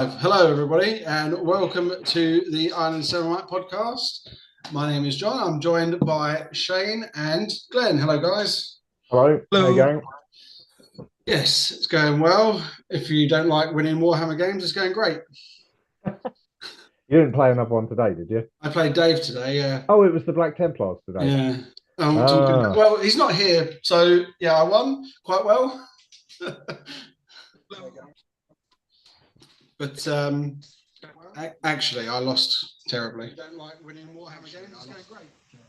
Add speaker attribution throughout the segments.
Speaker 1: Hello, everybody, and welcome to the Iron Ceremite podcast. My name is John. I'm joined by Shane and Glenn. Hello, guys.
Speaker 2: Hello. How you going?
Speaker 1: Yes, it's going well. If you don't like winning Warhammer games, it's going great.
Speaker 2: You didn't play another one today, did you?
Speaker 1: I played Dave today. Yeah,
Speaker 2: Oh, it was the Black Templars today.
Speaker 1: yeah. I'm talking.
Speaker 2: Ah,
Speaker 1: Well, he's not here, so yeah, I won quite well. But actually, I lost terribly. Don't like winning Warhammer games. It's going great.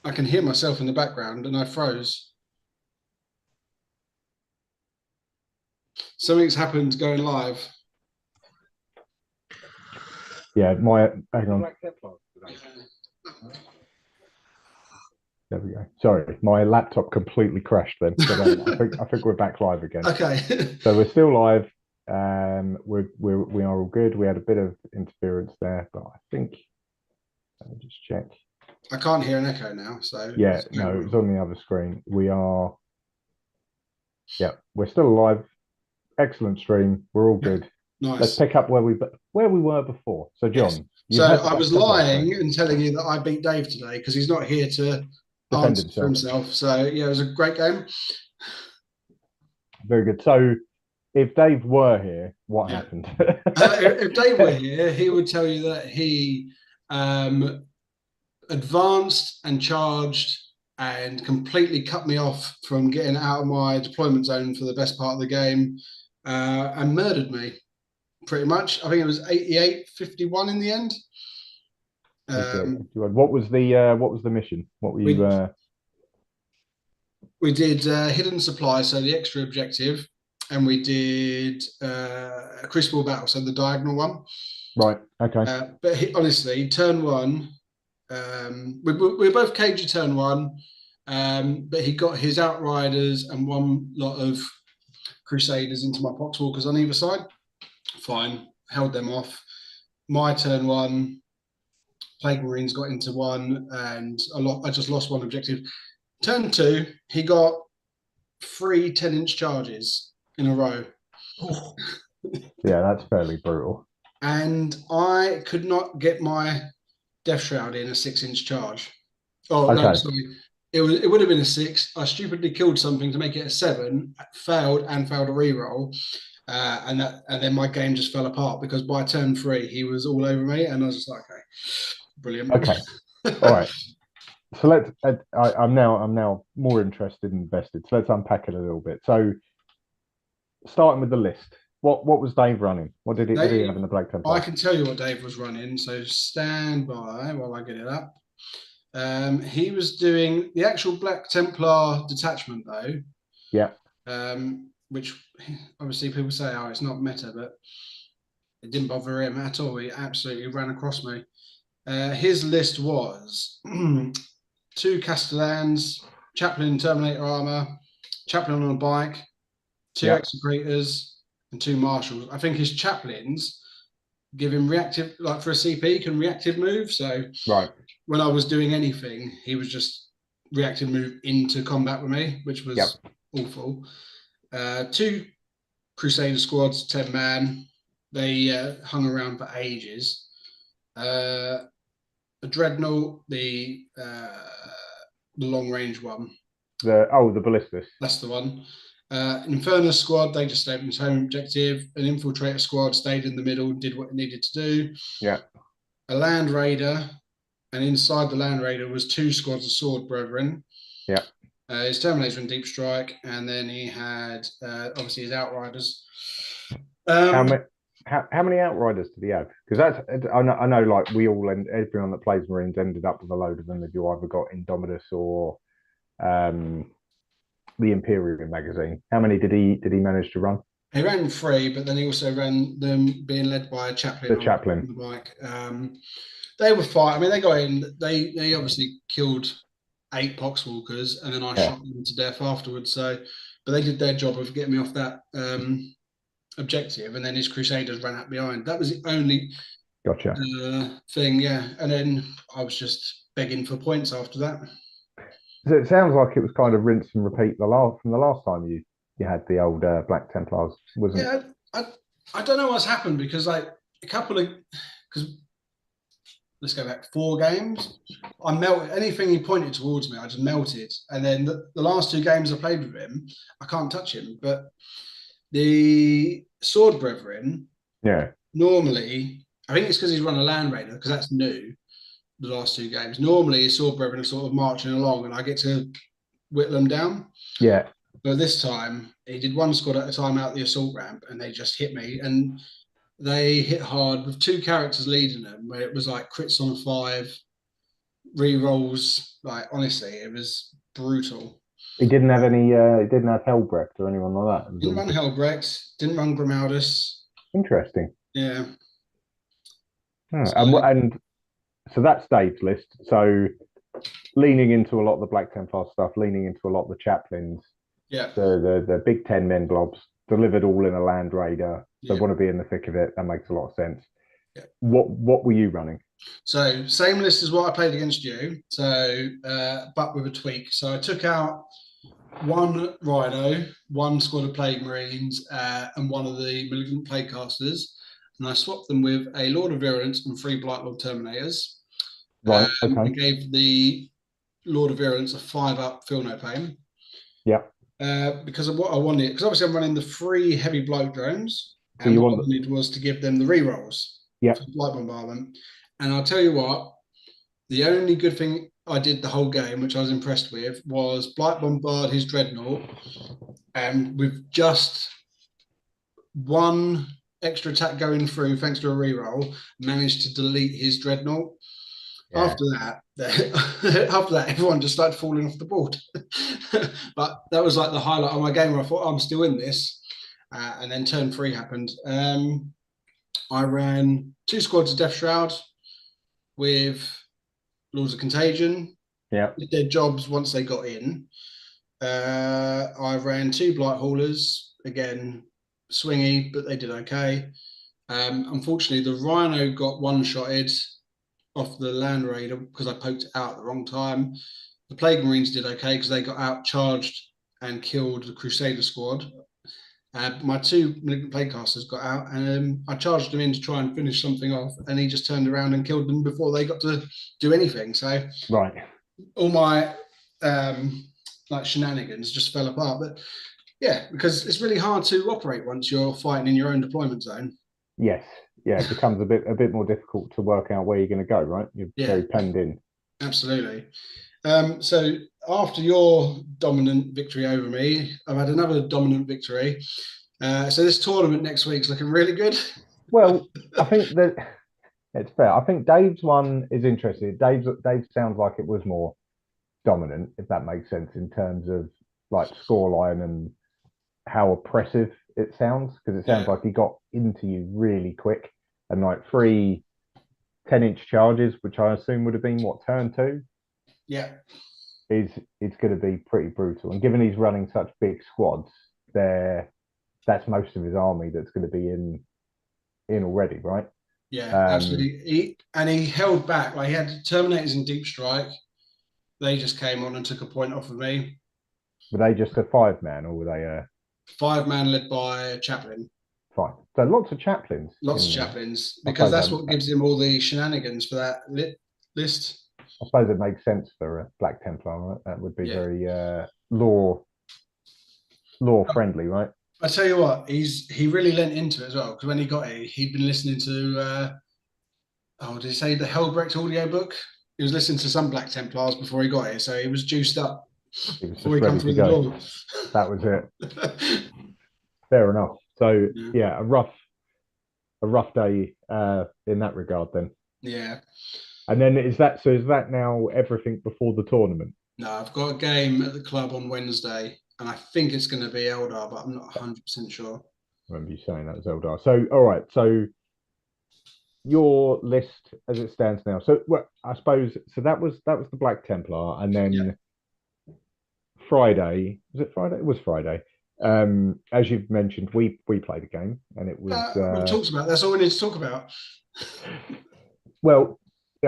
Speaker 1: I can hear myself in the background, and I froze. Something's happened going live.
Speaker 2: yeah. Hang on. There we go. Sorry, my laptop completely crashed then. So I think we're back live again.
Speaker 1: Okay.
Speaker 2: So we're still live. We are all good. We had a bit of interference there, but I think let me just check.
Speaker 1: I can't hear an echo now. So
Speaker 2: Yeah, no, it's on the other screen. We are. Yeah, we're still live. Excellent stream. We're all good.
Speaker 1: Nice.
Speaker 2: Let's pick up where we were before. So, John,
Speaker 1: yes. So I was lying and telling you that I beat Dave today because he's not here to
Speaker 2: defend
Speaker 1: answer for himself. So yeah, it was a great game.
Speaker 2: Very good. So if Dave were here, what happened?
Speaker 1: If Dave were here, he would tell you that he advanced and charged and completely cut me off from getting out of my deployment zone for the best part of the game and murdered me. Pretty much. I think it was 88-51 in the end.
Speaker 2: What was the mission? What were you?
Speaker 1: We did hidden supply, so the extra objective, and we did a Crucible battle, so the diagonal one.
Speaker 2: Right. Okay.
Speaker 1: But honestly, turn one, we were both cagey turn one, but he got his Outriders and one lot of Crusaders into my Poxwalkers on either side. Fine, held them off. My turn one, Plague Marines got into one, and I just lost one objective. Turn two, he got 3 10-inch charges in a row.
Speaker 2: Yeah, that's fairly brutal.
Speaker 1: And I could not get my Death Shroud in a 6-inch charge. Oh, okay. No, sorry. It would have been a 6. I stupidly killed something to make it a 7, failed a reroll. And then my game just fell apart because by turn 3 he was all over me, and I was just like, okay, brilliant.
Speaker 2: Okay, all right. So I'm now more interested and invested. So let's unpack it a little bit. So starting with the list, what was Dave running? What did he have in the Black Templar?
Speaker 1: I can tell you what Dave was running. So stand by while I get it up. He was doing the actual Black Templar detachment though.
Speaker 2: Yeah.
Speaker 1: Which obviously people say, oh, it's not meta, but it didn't bother him at all. He absolutely ran across me. His list was 2 Castellans, Chaplain Terminator armor, Chaplain on a bike, 2 Execrators, and 2 Marshals. I think his Chaplains give him reactive, like for a CP, can reactive move. So
Speaker 2: right,
Speaker 1: when I was doing anything, he was just reactive move into combat with me, which was awful. 2 Crusader squads, 10 man. They hung around for ages. A Dreadnought, the long range one.
Speaker 2: The ballistas.
Speaker 1: That's the one. An Inferno squad, they just stayed in its home objective. An Infiltrator squad stayed in the middle, did what it needed to do.
Speaker 2: Yeah.
Speaker 1: A Land Raider, and inside the Land Raider was 2 squads of Sword Brethren.
Speaker 2: Yeah.
Speaker 1: His Terminators were in Deep Strike, and then he had obviously his Outriders.
Speaker 2: How many Outriders did he have? Because I know like everyone that plays Marines ended up with a load of them if you either got Indomitus or the Imperium magazine. How many did he manage to run?
Speaker 1: He ran 3, but then he also ran them being led by a chaplain.
Speaker 2: The chaplain.
Speaker 1: On the bike. They were fine. I mean, they got in. They obviously killed 8 Poxwalkers, and then I shot them to death afterwards. So, but they did their job of getting me off that objective, and then his Crusaders ran out behind. That was the only thing. Yeah, and then I was just begging for points after that.
Speaker 2: So it sounds like it was kind of rinse and repeat from the last time you had the old Black Templars, wasn't it?
Speaker 1: Yeah, I don't know what's happened because like a couple of because let's go back 4 games. I melted anything he pointed towards me. I just melted, and then the last 2 games I played with him, I can't touch him. But the Sword Brethren
Speaker 2: Yeah.
Speaker 1: normally, I think it's because he's run a Land Raider because that's new. The last 2 games, normally his Sword Brethren are sort of marching along, and I get to whittle them down.
Speaker 2: Yeah.
Speaker 1: But this time he did one squad at a time out the assault ramp, and they just hit me. And they hit hard with 2 characters leading them, where it was like crits on 5, re-rolls. Like honestly, it was brutal.
Speaker 2: He didn't have any. He didn't have Hellbrecht or anyone like that. It was
Speaker 1: Didn't
Speaker 2: all
Speaker 1: run
Speaker 2: just
Speaker 1: Helbrecht, didn't run Grimaldus.
Speaker 2: interesting.
Speaker 1: Yeah.
Speaker 2: Oh,
Speaker 1: So
Speaker 2: and so that's Dave's list. So leaning into a lot of the Black Templar stuff, leaning into a lot of the chaplains,
Speaker 1: yeah,
Speaker 2: the Big Ten men blobs delivered all in a Land Raider. They
Speaker 1: yeah,
Speaker 2: want to be in the thick of it. That makes a lot of sense.
Speaker 1: yeah.
Speaker 2: What were you running?
Speaker 1: So same list as what I played against you. So but with a tweak. So I took out one Rhino, one squad of Plague Marines, and one of the Malignant Plague Casters, and I swapped them with a Lord of Virulence and 3 Blightlord Terminators,
Speaker 2: Right. Okay.
Speaker 1: and gave the Lord of Virulence a 5-up Feel No Pain.
Speaker 2: Yeah.
Speaker 1: Because of what I wanted, because obviously I'm running the 3 heavy bloke drones,
Speaker 2: So
Speaker 1: and
Speaker 2: you
Speaker 1: what I
Speaker 2: want.
Speaker 1: wanted was to give them the re-rolls
Speaker 2: Yeah.
Speaker 1: for light bombardment. And I'll tell you what, the only good thing I did the whole game, which I was impressed with, was Blight Bombard his Dreadnought, and with just one extra attack going through, thanks to a reroll, managed to delete his Dreadnought.
Speaker 2: Yeah.
Speaker 1: After that, after that, everyone just started falling off the board. But that was like the highlight of my game where I thought, oh, I'm still in this. And then turn 3 happened. I ran 2 squads of Death Shroud with Lords of Contagion,
Speaker 2: Yeah.
Speaker 1: did their jobs once they got in. I ran 2 Blight Haulers, again, swingy, but they did okay. Unfortunately, the Rhino got one-shotted off the Land Raider because I poked it out at the wrong time. The Plague Marines did okay because they got out charged and killed the Crusader squad. My 2 Malignant Plaguecasters got out, and I charged them in to try and finish something off, and he just turned around and killed them before they got to do anything. So
Speaker 2: Right.
Speaker 1: all my like shenanigans just fell apart. But yeah, because it's really hard to operate once you're fighting in your own deployment zone.
Speaker 2: Yes. Yeah. It becomes a bit more difficult to work out where you're going to go. Right. You're
Speaker 1: Yeah,
Speaker 2: very penned in.
Speaker 1: absolutely. So after your dominant victory over me, I've had another dominant victory. So this tournament next week is looking really good.
Speaker 2: Well, I think that it's fair. I think Dave's one is interesting. Dave sounds like it was more dominant, if that makes sense, in terms of like scoreline and how oppressive it sounds, because it sounds
Speaker 1: Yeah,
Speaker 2: like he got into you really quick and like 3 10-inch charges, which I assume would have been what, turn 2,
Speaker 1: yeah,
Speaker 2: is it's going to be pretty brutal. And given he's running such big squads, there that's most of his army that's going to be in already, right?
Speaker 1: yeah,
Speaker 2: Um,
Speaker 1: absolutely. He held back. Like he had Terminators in deep strike. They just came on and took a point off of me.
Speaker 2: were they just a 5 man or were they
Speaker 1: 5-man led by Chaplain.
Speaker 2: fine? So lots of chaplains
Speaker 1: Lots of
Speaker 2: in there.
Speaker 1: chaplains
Speaker 2: I
Speaker 1: because
Speaker 2: suppose
Speaker 1: that's what gives him all the shenanigans for that list.
Speaker 2: I suppose it makes sense for a Black Templar. Right? That would be
Speaker 1: Yeah.
Speaker 2: very law friendly, right?
Speaker 1: I tell you what, he really lent into it as well because when he got here, he'd been listening to did he say the Hellbrecht audio book? He was listening to some Black Templars before he got here, so he was juiced up
Speaker 2: He was
Speaker 1: before
Speaker 2: just
Speaker 1: he come
Speaker 2: ready to
Speaker 1: through the
Speaker 2: go.
Speaker 1: door.
Speaker 2: That was it. Fair enough. So
Speaker 1: Yeah.
Speaker 2: yeah, a rough day in that regard then.
Speaker 1: Yeah.
Speaker 2: And then is that now everything before the tournament?
Speaker 1: No, I've got a game at the club on Wednesday, and I think it's going to be Eldar, but I'm not 100% sure.
Speaker 2: I remember you saying that was Eldar. So all right, so your list as it stands now. So well, I suppose so that was the Black Templar, and
Speaker 1: Yeah.
Speaker 2: then Friday was it Friday? It was Friday. As you've mentioned, we played a game, and it was
Speaker 1: We've talked about that's all we need to talk about.
Speaker 2: well.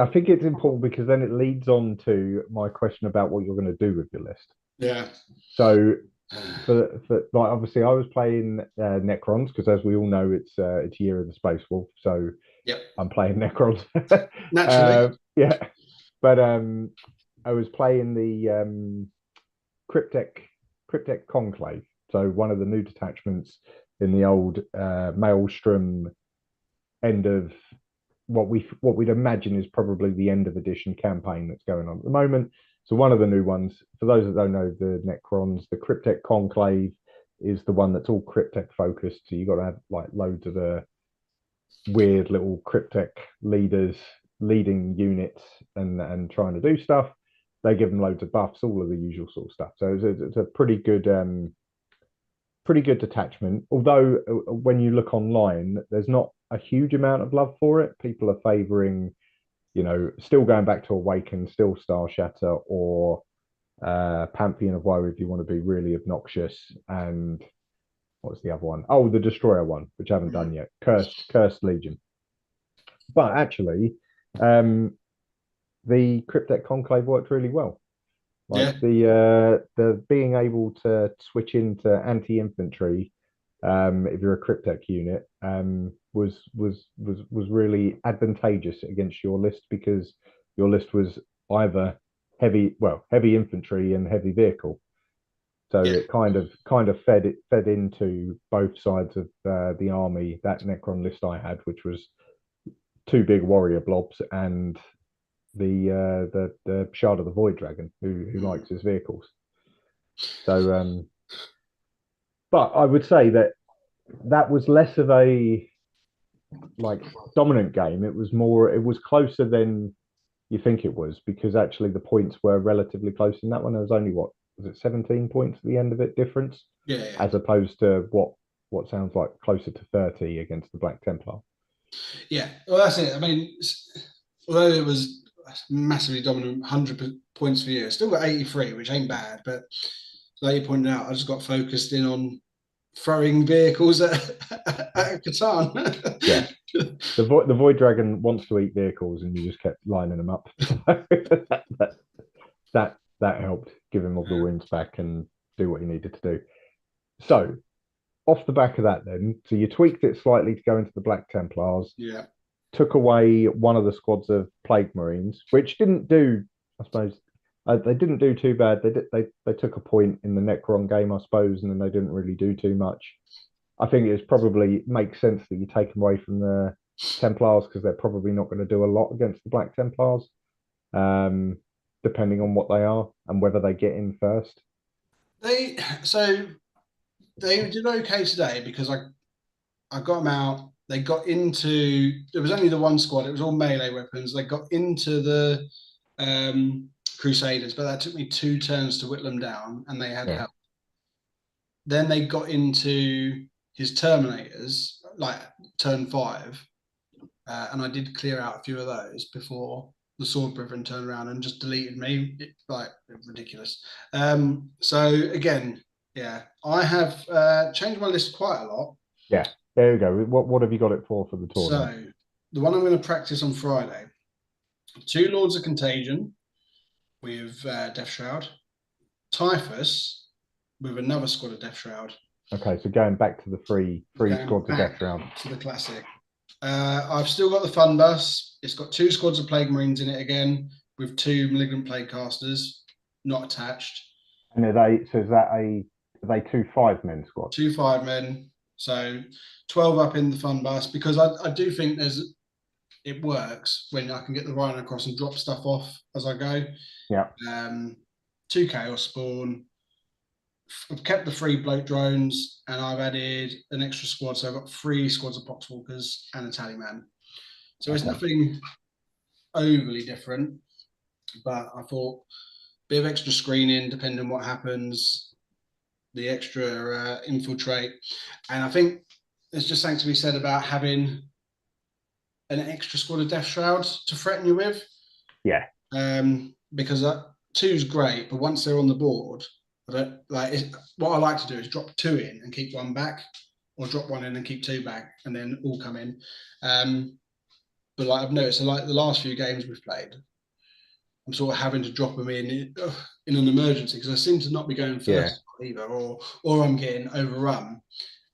Speaker 2: I think it's important because then it leads on to my question about what you're going to do with your list.
Speaker 1: Yeah.
Speaker 2: So for like obviously I was playing Necrons because as we all know it's Year of the Space Wolf, so
Speaker 1: Yep,
Speaker 2: I'm playing Necrons.
Speaker 1: naturally.
Speaker 2: Yeah, but I was playing the Cryptek Conclave, so one of the new detachments in the old Maelstrom end of what we'd imagine is probably the end of edition campaign that's going on at the moment. So one of the new ones, for those that don't know the Necrons, the Cryptek Conclave is the one that's all Cryptek focused. So you got to have like loads of the weird little Cryptek leaders leading units and trying to do stuff. They give them loads of buffs, all of the usual sort of stuff. So it's a pretty good detachment. Although when you look online, there's not a huge amount of love for it. People are favouring, still going back to Awaken, still Star Shatter, or Pantheon of Woe if you want to be really obnoxious. And what's the other one? Oh, the Destroyer one, which I haven't done yet. Cursed Legion. But actually, the Cryptek Conclave worked really well.
Speaker 1: Yeah,
Speaker 2: Like the being able to switch into anti-infantry if you're a Cryptek unit was really advantageous against your list because your list was either heavy infantry and heavy vehicle. So
Speaker 1: yeah,
Speaker 2: it kind of fed into both sides of the army. That Necron list I had, which was two big warrior blobs and the Shard of the Void Dragon, who likes his vehicles. So, but I would say that was less of a like dominant game. It was closer than you think it was because actually the points were relatively close in that one. There was only what was it 17 points at the end of it difference,
Speaker 1: yeah, yeah.
Speaker 2: as opposed to what sounds like closer to 30 against the Black Templar.
Speaker 1: Yeah, well, that's it. I mean, although it was massively dominant, 100 points for you, it's still got 83, which ain't bad. But like you pointed out, I just got focused in on throwing vehicles at Catan.
Speaker 2: Yeah, the Void Dragon wants to eat vehicles, and you just kept lining them up. that helped give him all the wounds back and do what he needed to do. So off the back of that, then, so you tweaked it slightly to go into the Black Templars.
Speaker 1: Yeah,
Speaker 2: Took away one of the squads of Plague Marines, which didn't do, I suppose, they didn't do too bad. They took a point in the Necron game, I suppose, and then they didn't really do too much. I think it's probably makes sense that you take them away from the Templars because they're probably not going to do a lot against the Black Templars, um, depending on what they are and whether they get in first.
Speaker 1: they so they did okay today because I got them out. They got into. There was only the one squad. It was all melee weapons. They got into the Crusaders, but that took me 2 turns to whittle them down, and they had
Speaker 2: Yeah,
Speaker 1: help. Then they got into his Terminators, like turn 5, and I did clear out a few of those before the Sword Brethren turned around and just deleted me. Like ridiculous. So again, yeah, I have changed my list quite a lot.
Speaker 2: yeah. There you go. What have you got it for the tournament?
Speaker 1: So the one I'm going to practice on Friday: 2 Lords of Contagion with Death Shroud, Typhus with another squad of Death Shroud.
Speaker 2: Okay, so going back to the three
Speaker 1: Going
Speaker 2: squads of
Speaker 1: back
Speaker 2: Death Round.
Speaker 1: to the classic. I've still got the Fun Bus. It's got 2 squads of Plague Marines in it again, with 2 Malignant Plague Casters, not attached.
Speaker 2: And are they? So is that are they 2 5-men squads?
Speaker 1: 2 5-men, so 12 up in the Fun Bus because I do think it works when I can get the Rhino across and drop stuff off as I go.
Speaker 2: Yeah.
Speaker 1: 2 Chaos Spawn. I've kept the 3 bloat drones and I've added an extra squad. So I've got 3 squads of Poxwalkers and a Tallyman. So it's nothing overly different, but I thought a bit of extra screening depending on what happens, the extra infiltrate. And I think there's just something to be said about having an extra squad of Death Shrouds to threaten you with.
Speaker 2: Yeah.
Speaker 1: Because 2's great, but once they're on the board, what I like to do is drop 2 in and keep 1 back, or drop 1 in and keep 2 back, and then all come in. But like I've noticed, so like the last few games we've played, I'm sort of having to drop them in an emergency because I seem to not be going first. either, or I'm getting overrun.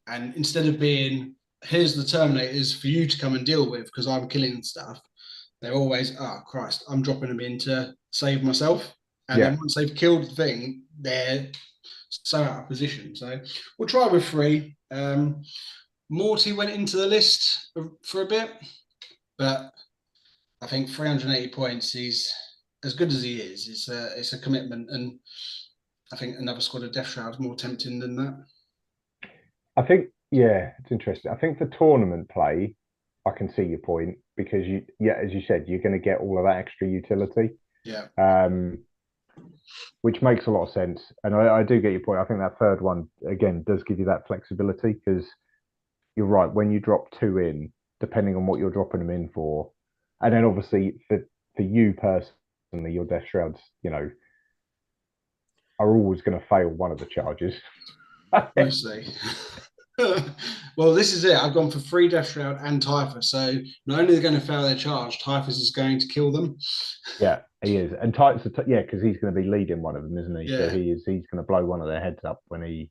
Speaker 1: And instead of being, here's the Terminators for you to come and deal with because I'm killing stuff, they're always, oh Christ, I'm dropping them in to save myself. And then once they've killed the thing, they're so out of position. So we'll try with 3. Morty went into the list for a bit, but I think 380 points, he's as good as he is. It's a commitment, and I think another squad of Death Shroud is more tempting than that.
Speaker 2: I think, yeah, it's interesting. I think for tournament play, I can see your point because as you said, you're going to get all of that extra utility.
Speaker 1: Yeah.
Speaker 2: Which makes a lot of sense. And I do get your point. I think that third one, again, does give you that flexibility because you're right. When you drop 2 in, depending on what you're dropping them in for, and then obviously for you personally, your Death Shrouds, are always going to fail one of the charges.
Speaker 1: Mostly. Well, this is it. I've gone for 3 Death Shroud and Typhus. So not only are they going to fail their charge, Typhus is going to kill them.
Speaker 2: Yeah, he is. And Typhus, because he's going to be leading one of them, isn't he?
Speaker 1: Yeah.
Speaker 2: So he's going to blow one of their heads up when he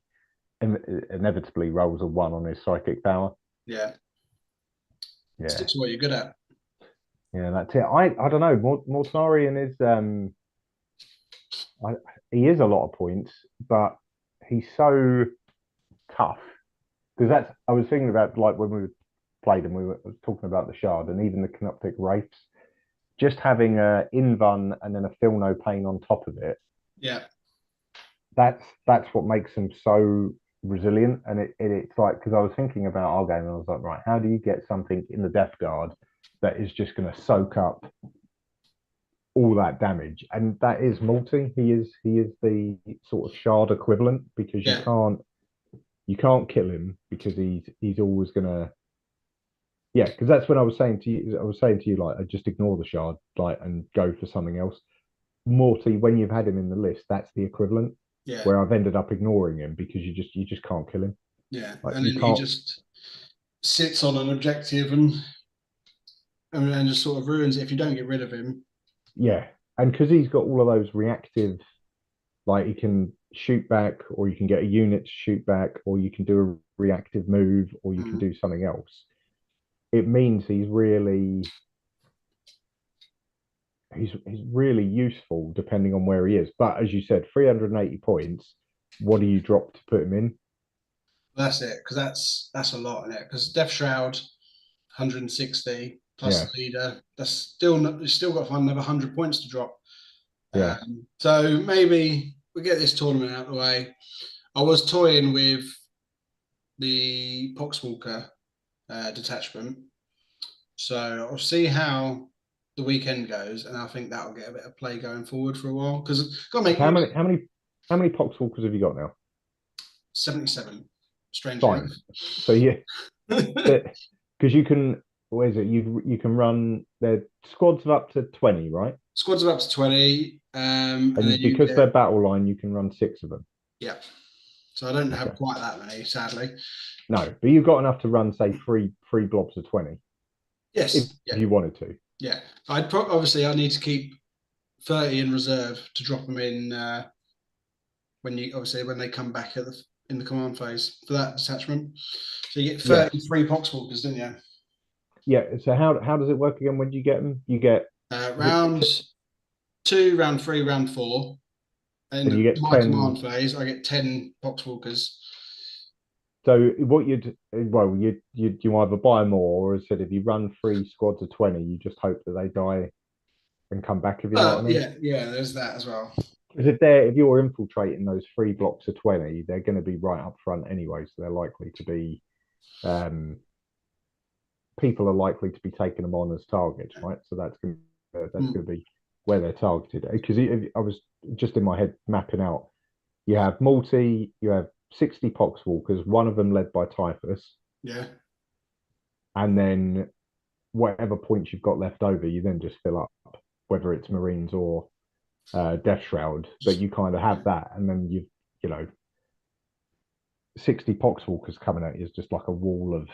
Speaker 2: inevitably rolls a 1 on his psychic power.
Speaker 1: Yeah.
Speaker 2: Yeah.
Speaker 1: Stick to what you're good at.
Speaker 2: Yeah, that's it. I don't know. Mortarion is he is a lot of points, but he's so tough. Because I was thinking about like when we played and we were talking about the Shard and even the Canoptic Wraiths, just having a Invan and then a Feel No Pain on top of it.
Speaker 1: Yeah.
Speaker 2: That's what makes them so resilient. And it's like, because I was thinking about our game and I was like, right, how do you get something in the Death Guard that is just going to soak up all that damage? And that is Multi. He is the sort of Shard equivalent because you can't kill him because he's always gonna, because that's when I was saying to you like, I just ignore the Shard like and go for something else. Morty, when you've had him in the list, that's the equivalent.
Speaker 1: Yeah.
Speaker 2: Where I've ended up ignoring him because you just can't kill him.
Speaker 1: Yeah. Like, and then he just sits on an objective and just sort of ruins it if you don't get rid of him.
Speaker 2: Yeah. And because he's got all of those reactive, like he can shoot back, or you can get a unit to shoot back, or you can do a reactive move, or you can do something else. It means he's really useful depending on where he is. But as you said, 380 points. What do you drop to put him in?
Speaker 1: That's it, because that's a lot in it. Because Death Shroud, 160 plus the leader. That's still not. Still got to find another 100 points to drop.
Speaker 2: Yeah.
Speaker 1: So maybe we get this tournament out of the way. I was toying with the Poxwalker detachment, so I'll see how the weekend goes, and I think that'll get a bit of play going forward for a while. Because
Speaker 2: how many Poxwalkers have you got now?
Speaker 1: 77. Strange.
Speaker 2: Fine. So yeah, because you can. Where is it? You can run their squads of up to 20, right?
Speaker 1: Squads of up to 20.
Speaker 2: And because they're battle line, you can run 6 of them.
Speaker 1: Yeah. So I don't have quite that many, sadly.
Speaker 2: No, but you've got enough to run, say, three blobs of 20.
Speaker 1: Yes.
Speaker 2: If you wanted to.
Speaker 1: Yeah. Obviously I need to keep 30 in reserve to drop them in when they come back in the command phase for that detachment. So you get 33 Poxwalkers, didn't you?
Speaker 2: Yeah. So how does it work again? When do you get them? You get
Speaker 1: round 2, round 3, round 4. And you get my 10... command phase, I get 10 Poxwalkers.
Speaker 2: So what you either buy more, or instead if you run 3 squads of 20, you just hope that they die and come back. If you know what I mean?
Speaker 1: Yeah, there's that as well.
Speaker 2: Because if you're infiltrating those 3 blocks of 20, they're going to be right up front anyway, so they're likely to be people are likely to be taking them on as targets, right? So that's going to be where they're targeted. Because I was just in my head mapping out. You have Multi, you have 60 Poxwalkers, one of them led by Typhus.
Speaker 1: Yeah.
Speaker 2: And then whatever points you've got left over, you then just fill up, whether it's Marines or Death Shroud. But you kind of have that, and then you 60 Poxwalkers coming at you is just like a wall of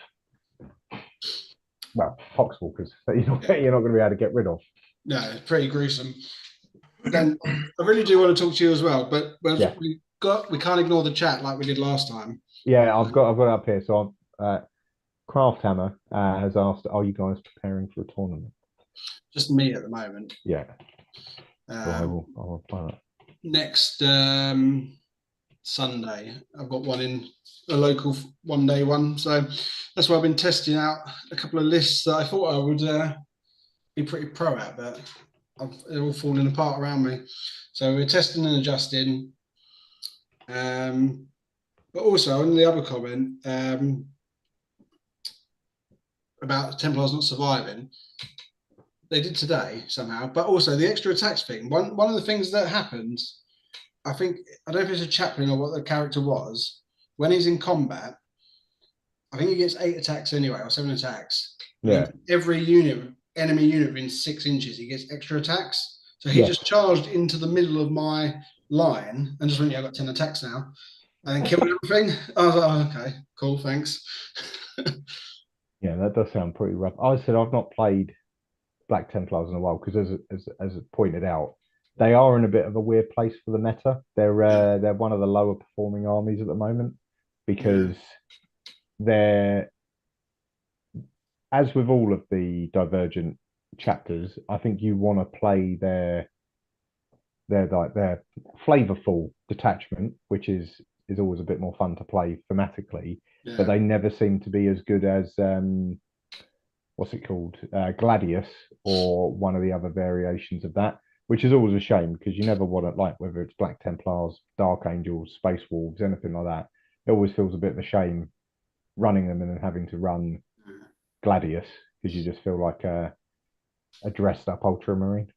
Speaker 2: Poxwalkers that you're not going to be able to get rid of.
Speaker 1: No, it's pretty gruesome. Then I really do want to talk to you as well, but we we can't ignore the chat like we did last time.
Speaker 2: Yeah, I've got it up here. So Craft Hammer has asked, "Are you guys preparing for a tournament?"
Speaker 1: Just me at the moment.
Speaker 2: Yeah. So I will play that.
Speaker 1: Next Sunday, I've got one in a local 1-day one. So that's why I've been testing out a couple of lists that I thought I would be pretty pro at, but they're all falling apart around me. So we're testing and adjusting. But also on the other comment about Templars not surviving, they did today somehow. But also the extra attacks thing. One of the things that happens, I think, I don't know if it's a chaplain or what the character was, when he's in combat, I think he gets 8 attacks anyway, or 7 attacks.
Speaker 2: Yeah.
Speaker 1: Every enemy unit within 6 inches, he gets extra attacks. So he just charged into the middle of my line and just went, yeah, I've got 10 attacks now, and then killed everything. I was like, oh, okay, cool, thanks.
Speaker 2: Yeah, that does sound pretty rough. I said I've not played Black Templars in a while because, as pointed out, they are in a bit of a weird place for the meta. They're one of the lower performing armies at the moment because they're, as with all of the Divergent chapters, I think you want to play their flavorful detachment, which is always a bit more fun to play thematically. Yeah. But they never seem to be as good as what's it called, Gladius, or one of the other variations of that, which is always a shame because you never want to, like, whether it's Black Templars, Dark Angels, Space Wolves, anything like that. It always feels a bit of a shame running them and then having to run Gladius because you just feel like a dressed up Ultramarine.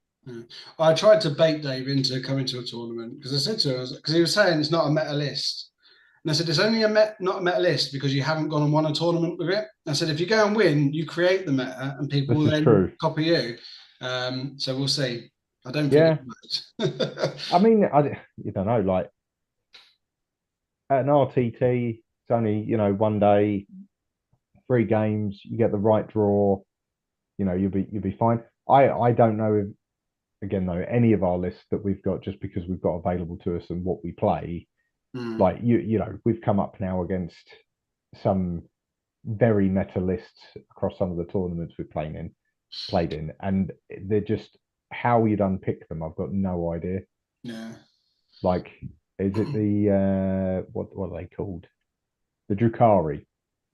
Speaker 1: I tried to bait Dave into coming to a tournament because I said to him, because he was saying it's not a meta list. And I said, it's only not a meta list because you haven't gone and won a tournament with it. I said, if you go and win, you create the meta and people will then copy you. So we'll see. I don't think
Speaker 2: I mean, you don't know, like at an RTT, it's only, 1 day, 3 games, you get the right draw, you'll be fine. I don't know if, again though, any of our lists that we've got, just because we've got available to us and what we play, like we've come up now against some very meta lists across some of the tournaments we've played in, and they're just, how you'd unpick them, I've got no idea.
Speaker 1: Yeah.
Speaker 2: Like, is it the what are they called? The Drukhari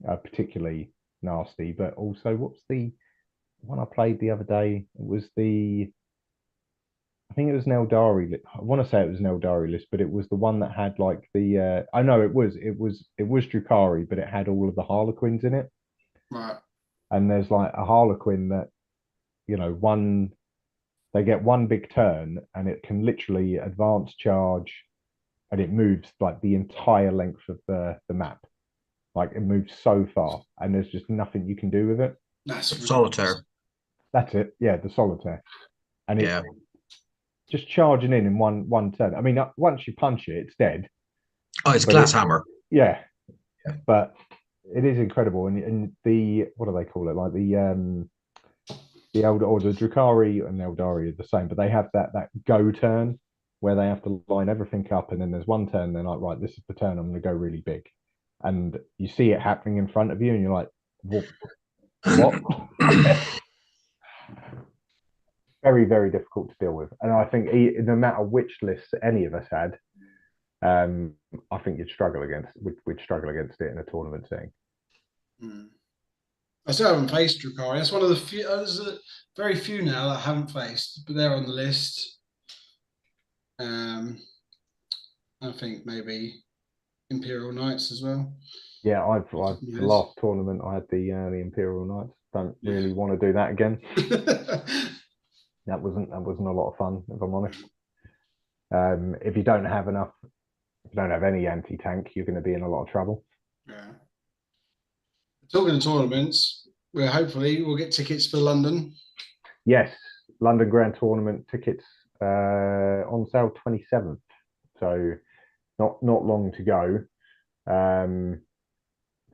Speaker 2: are particularly nasty, but also what's the one I played the other day? It was I think it was an Eldari list. I want to say it was an Eldari list, but it was the one that had like the I know it was Drukhari, but it had all of the Harlequins in it.
Speaker 1: Right.
Speaker 2: And there's like a Harlequin that, they get 1 big turn and it can literally advance charge, and it moves like the entire length of the map. Like, it moves so far and there's just nothing you can do with it.
Speaker 3: That's solitaire.
Speaker 2: That's it. Yeah, the solitaire. And it's just charging in one turn. I mean, once you punch it, it's dead.
Speaker 3: Oh, it's glass hammer.
Speaker 2: Yeah. But it is incredible. And the, what do they call it? Like the Drukhari and the Eldari are the same, but they have that go turn where they have to line everything up, and then there's one turn, they're like, right, this is the turn, I'm going to go really big. And you see it happening in front of you, and you're like, what? Very, very difficult to deal with. And I think no matter which list any of us had, I think we'd struggle against it in a tournament setting.
Speaker 1: I still haven't faced Drukhari. That's one of the few. There's very few now that I haven't faced, but they're on the list. I think maybe Imperial Knights as well.
Speaker 2: Yeah, I've the last tournament I had the Imperial Knights. Don't really want to do that again. That wasn't a lot of fun, if I'm honest. If you don't have any anti-tank, you're going to be in a lot of trouble.
Speaker 1: Yeah. Talking of tournaments, we'll get tickets for London.
Speaker 2: Yes, London Grand Tournament tickets on sale 27th, so not long to go. So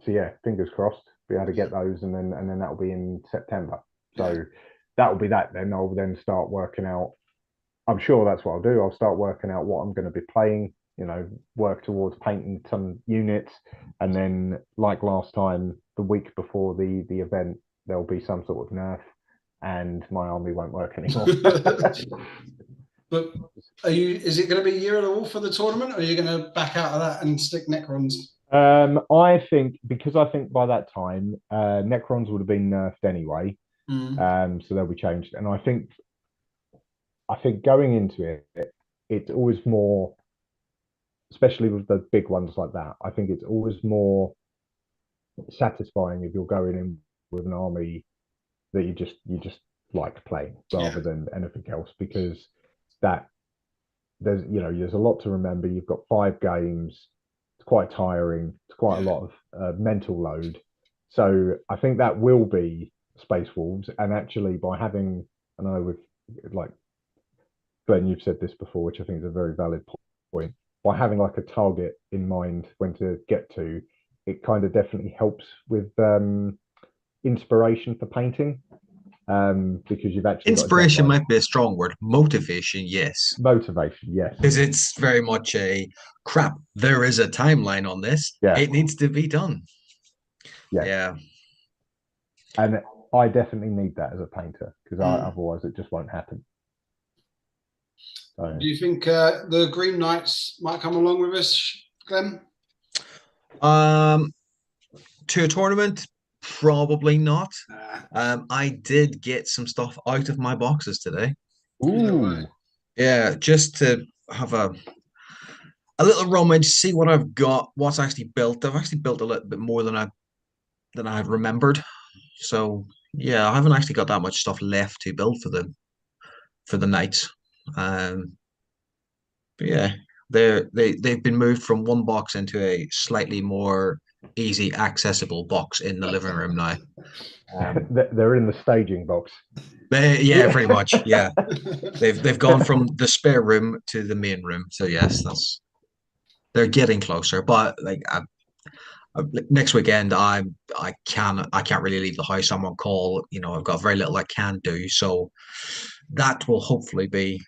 Speaker 2: yeah, fingers crossed be able to get those, and then that'll be in September. So that'll be that. Then I'll then start working out. I'm sure that's what I'll do. I'll start working out what I'm going to be playing work towards painting some units, and then like last time, the week before the event, there'll be some sort of nerf, and my army won't work anymore.
Speaker 1: But is it going to be Year of the Wolf for the tournament, or are you going to back out of that and stick Necrons?
Speaker 2: I think by that time, Necrons would have been nerfed anyway. So they'll be changed. And I think going into it, it's always more, especially with the big ones like that, I think it's always more satisfying if you're going in with an army that you just like playing rather than anything else, because there's a lot to remember. You've got 5 games. It's quite tiring. It's quite a lot of mental load. So I think that will be Space Wolves. And actually, by having, I know with like Glenn, you've said this before, which I think is a very valid point. By having like a target in mind when to get to, it kind of definitely helps with inspiration for painting. Because you've actually
Speaker 3: inspiration might be a strong word. Motivation, yes.
Speaker 2: Motivation, yes.
Speaker 3: Because it's very much a crap. There is a timeline on this.
Speaker 2: Yeah.
Speaker 3: It needs to be done.
Speaker 2: Yeah. And I definitely need that as a painter, because otherwise it just won't happen. So.
Speaker 1: Do you think the Green Knights might come along with us, Glenn?
Speaker 3: To a tournament, probably not. I did get some stuff out of my boxes today.
Speaker 2: Ooh.
Speaker 3: Yeah, just to have a little rummage, see what I've got, what's actually built. I've actually built a little bit more than I had remembered. So yeah, I haven't actually got that much stuff left to build for the Knights. But yeah, they've been moved from one box into a slightly more easy accessible box in the living room now.
Speaker 2: They're in the staging box.
Speaker 3: Yeah, pretty much. Yeah, they've gone from the spare room to the main room. So yes, they're getting closer. But like next weekend, I can't really leave the house. I'm on call. I've got very little I can do. So that will hopefully be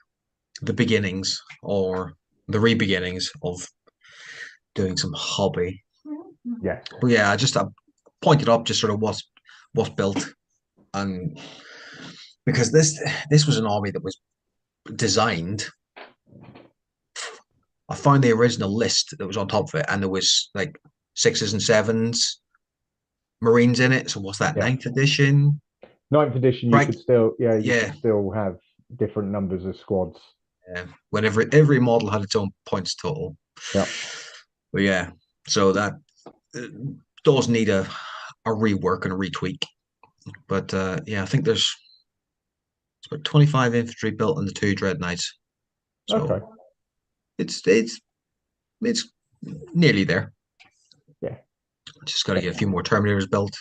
Speaker 3: the beginnings or the re-beginnings of doing some hobby.
Speaker 2: Yeah.
Speaker 3: But yeah, I pointed up just sort of what's built, and because this was an army that was designed. I found the original list that was on top of it, and there was like 6s and 7s Marines in it. So what's that, 9th edition?
Speaker 2: 9th edition,
Speaker 3: right?
Speaker 2: You could still have different numbers of squads.
Speaker 3: Yeah, whenever every model had its own points total.
Speaker 2: Yeah.
Speaker 3: But yeah, so that does need a rework and a retweak. But yeah, I think there's about 25 infantry built in the 2 Dread Knights. So
Speaker 2: okay.
Speaker 3: It's nearly there.
Speaker 2: Yeah.
Speaker 3: Just got to get a few more Terminators built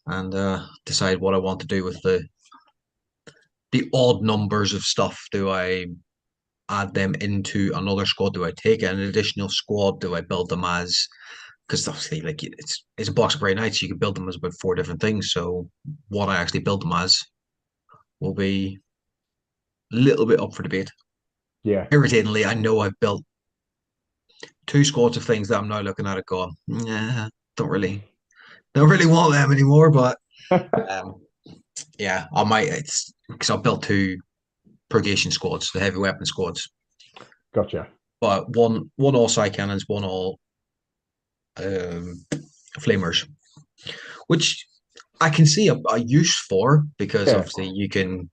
Speaker 3: and decide what I want to do with the odd numbers of stuff. Do I add them into another squad? Do I take an additional squad? Do I build them as? Because obviously, like it's a box of Grey Knights, you can build them as about 4 different things. So what I actually build them as will be a little bit up for debate.
Speaker 2: Yeah.
Speaker 3: Irritatingly, I know I've built 2 squads of things that I'm now looking at it going, nah, don't really want them anymore. But yeah, I might. It's because I built 2 purgation squads, the heavy weapon squads.
Speaker 2: Gotcha.
Speaker 3: But one all side cannons, one all flamers, which I can see a use for, because obviously you can.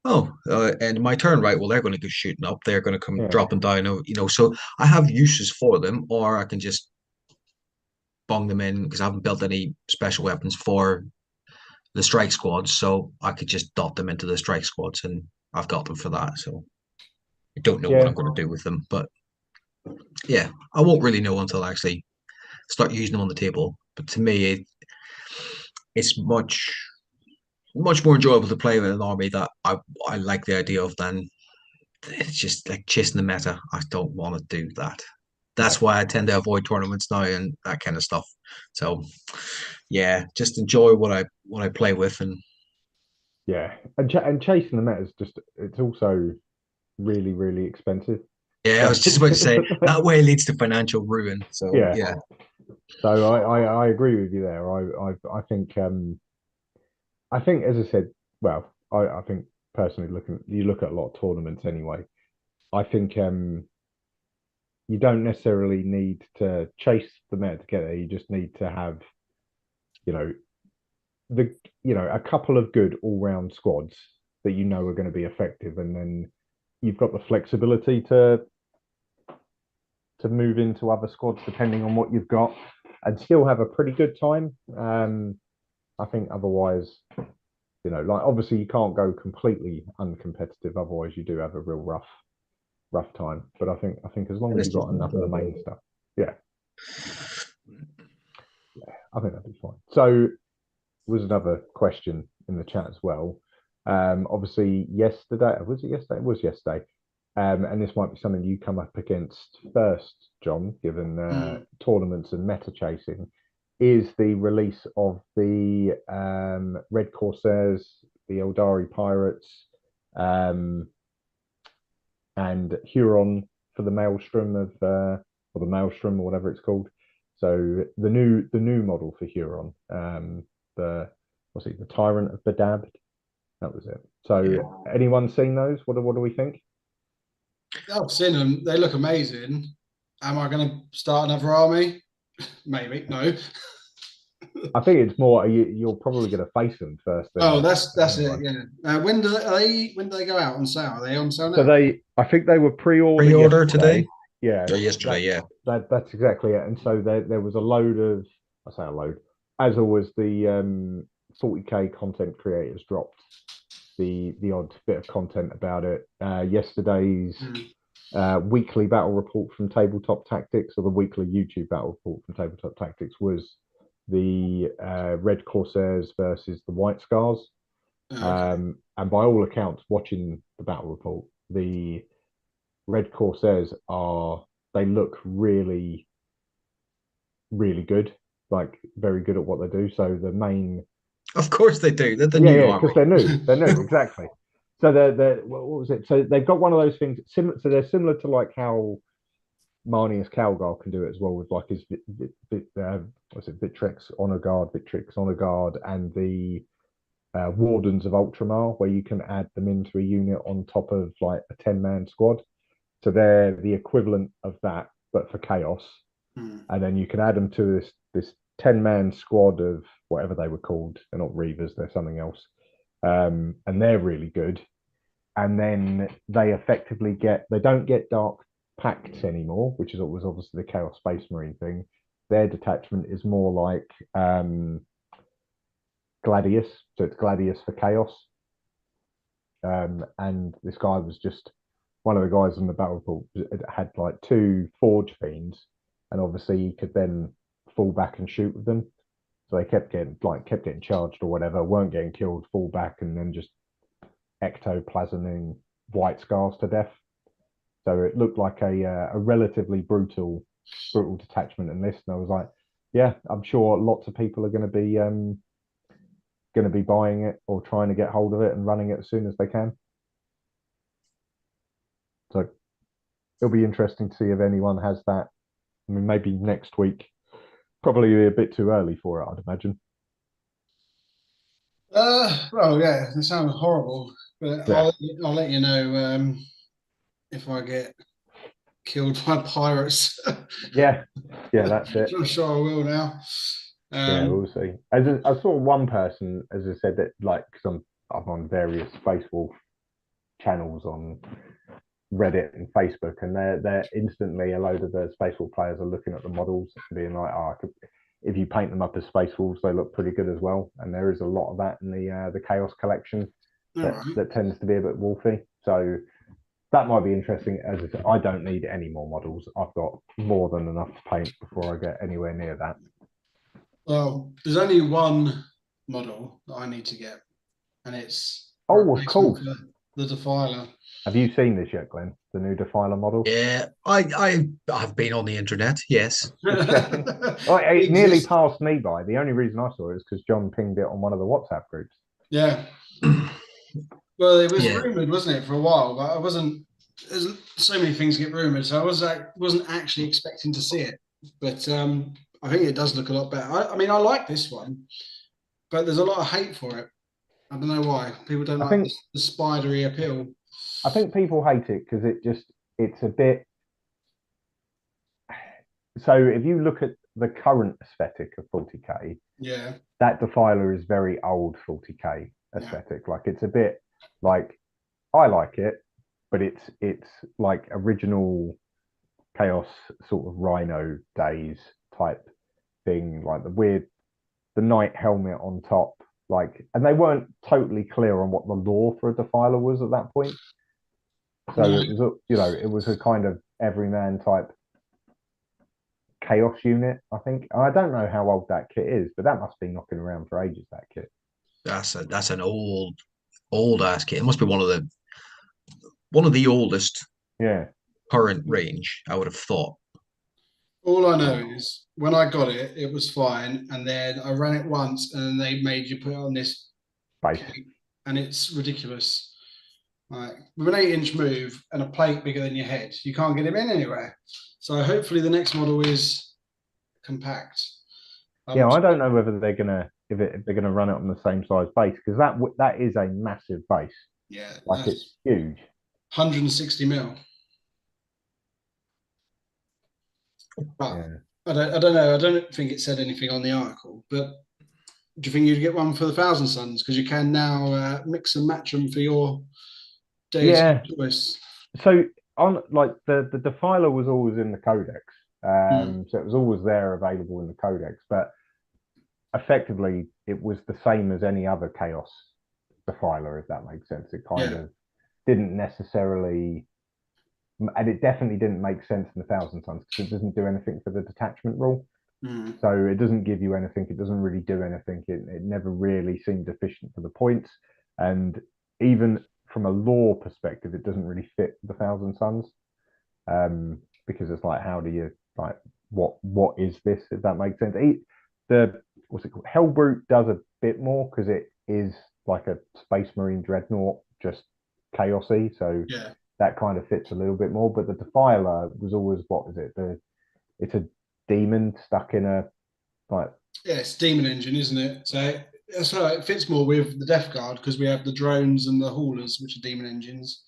Speaker 3: And my turn, right? Well, they're going to go shooting up. They're going to come dropping down. So I have uses for them, or I can just bung them in because I haven't built any special weapons for the strike squads. So I could just dot them into the strike squads, and I've got them for that. So I don't know what I'm going to do with them, but yeah, I won't really know until I actually start using them on the table. But to me, it's much more enjoyable to play with an army that I like the idea of than it's just like chasing the meta. I don't want to do that. That's why I tend to avoid tournaments now and that kind of stuff. So yeah, just enjoy what I play with. And
Speaker 2: and chasing the meta is it's also really, really expensive.
Speaker 3: Yeah, I was just about to say that way leads to financial ruin. So yeah.
Speaker 2: So I agree with you there. I think as I said, well, I think personally you look at a lot of tournaments anyway. I think you don't necessarily need to chase the meta to get there. You just need to have, you know, a couple of good all round squads that you know are going to be effective, and then you've got the flexibility to move into other squads depending on what you've got, and still have a pretty good time. I think otherwise, like obviously you can't go completely uncompetitive. Otherwise, you do have a real rough time. But I think as long as you've got enough of the main stuff, yeah, I think that'd be fine. So was another question in the chat as well. Obviously yesterday, was it yesterday? It was yesterday. And this might be something you come up against first, John, given tournaments and meta chasing, is the release of the Red Corsairs, the Eldari Pirates, and Huron for the Maelstrom or the Maelstrom or whatever it's called. So the new model for Huron, the Tyrant of Bedabbed. That was it. So anyone seen those? What do we think?
Speaker 1: I've seen them. They look amazing. Am I going to start another army? Maybe. No.
Speaker 2: I think it's more you're probably going to face them first.
Speaker 1: That's it. Yeah. When do they go out on sale? Are they on sale now?
Speaker 2: So I think they were pre-order
Speaker 3: today.
Speaker 2: Yeah.
Speaker 3: Or yesterday.
Speaker 2: That's exactly it. And so there was a load of, I say a load, as always, the 40k content creators dropped the odd bit of content about it. Yesterday's weekly battle report from Tabletop Tactics, or the weekly YouTube battle report from Tabletop Tactics, was the Red Corsairs versus the White Scars. And by all accounts, watching the battle report, the Red Corsairs they look really, really good, like very good at what they do. So the main,
Speaker 3: of course they do. They're the new army.
Speaker 2: because they're new. They're new, exactly. So they're what was it? So they've got one of those things similar. So they're similar to like how Marnius Calgar can do it as well, with like his Victrix Honor Guard, and the Wardens of Ultramar, where you can add them into a unit on top of like a 10-man squad. So they're the equivalent of that, but for chaos. And then you can add them to this 10-man squad of whatever they were called. They're not Reavers, they're something else. And they're really good. And then they effectively they don't get Dark Pacts anymore, which was obviously the Chaos Space Marine thing. Their detachment is more like Gladius, so it's Gladius for Chaos. And this guy was just one of the guys on the battle report had like 2 Forge Fiends, and obviously he could then fall back and shoot with them. So they kept getting charged or whatever, weren't getting killed, fall back, and then just ectoplasming White Scars to death. So it looked like a relatively brutal detachment in this. And I was like, yeah, I'm sure lots of people are going to be buying it or trying to get hold of it and running it as soon as they can. So it'll be interesting to see if anyone has that. I mean, maybe next week. Probably a bit too early for it, I'd imagine.
Speaker 1: Well, yeah, it sounds horrible, but yeah. I'll let you know if I get killed by pirates.
Speaker 2: yeah, that's it.
Speaker 1: I'm sure I will now.
Speaker 2: Yeah, we'll see. I saw one person, as I said, that like, because I'm on various Space Wolf channels on Reddit and Facebook, and they're instantly, a load of the Space Wolf players are looking at the models and being like, if you paint them up as Space Wolves, they look pretty good as well. And there is a lot of that in the Chaos collection that tends to be a bit wolfy. So that might be interesting. As I said, I don't need any more models. I've got more than enough to paint before I get anywhere near that.
Speaker 1: Well, there's only one model that I need to get, and it's
Speaker 2: of course,
Speaker 1: the Defiler.
Speaker 2: Have you seen this yet, Glenn? The new Defiler model?
Speaker 3: Yeah, I've been on the internet. Yes,
Speaker 2: it nearly passed me by. The only reason I saw it is because John pinged it on one of the WhatsApp groups.
Speaker 1: Yeah. Well, it was rumored, wasn't it, for a while? But I wasn't there's so many things get rumored, so wasn't actually expecting to see it, but I think it does look a lot better. I mean, I like this one, but there's a lot of hate for it. I don't know why people don't
Speaker 2: I
Speaker 1: like
Speaker 2: think
Speaker 1: the spidery appeal.
Speaker 2: I think people hate it because it's a bit. So if you look at the current aesthetic of 40k,
Speaker 1: Yeah,
Speaker 2: that Defiler is very old 40k
Speaker 1: yeah,
Speaker 2: aesthetic. Like it's a bit like I like it, but it's like original Chaos sort of Rhino days type thing, like the knight helmet on top, like, and they weren't totally clear on what the lore for a Defiler was at that point. So
Speaker 1: no.
Speaker 2: it was, it was a kind of everyman type chaos unit, I think. I don't know how old that kit is, but that must be knocking around for ages, that kit.
Speaker 3: That's an old ass kit. It must be one of the oldest
Speaker 2: Yeah.
Speaker 3: current range, I would have thought.
Speaker 1: All I know is when I got it, it was fine, and then I ran it once, and then they made you put it on this
Speaker 2: Base.
Speaker 1: plate, and it's ridiculous. Like with an 8-inch move and a plate bigger than your head, you can't get him in anywhere. So hopefully the next model is compact.
Speaker 2: Yeah, I don't know whether they're gonna if they're gonna run it on the same size base because that is a massive base.
Speaker 1: Yeah,
Speaker 2: Like it's
Speaker 1: that's
Speaker 2: huge.
Speaker 1: 160 mil. But
Speaker 2: Yeah.
Speaker 1: I don't know. I don't think it said anything on the article. But do you think you'd get one for the Thousand Suns? Because you can now mix and match them for your deity
Speaker 2: Yeah.
Speaker 1: choice.
Speaker 2: So on like the Defiler was always in the Codex.
Speaker 1: Mm.
Speaker 2: So it was always there available in the Codex, but effectively it was the same as any other Chaos Defiler, if that makes sense. It kind
Speaker 1: Yeah.
Speaker 2: of didn't necessarily, and it definitely didn't make sense in the Thousand Suns because it doesn't do anything for the detachment rule.
Speaker 1: Mm.
Speaker 2: So it doesn't give you anything. It doesn't really do anything. It never really seemed efficient for the points. And even from a lore perspective, it doesn't really fit the Thousand Suns because it's like, how do you like what is this? If that makes sense. The what's it called? Hellbrute does a bit more because it is like a Space Marine dreadnought, just chaosy. So
Speaker 1: Yeah.
Speaker 2: that kind of fits a little bit more. But the Defiler was always what is it? It's a demon stuck in a like
Speaker 1: Yeah, it's Demon Engine, isn't it? So that's right. It fits more with the Death Guard because we have the drones and the haulers, which are Demon Engines.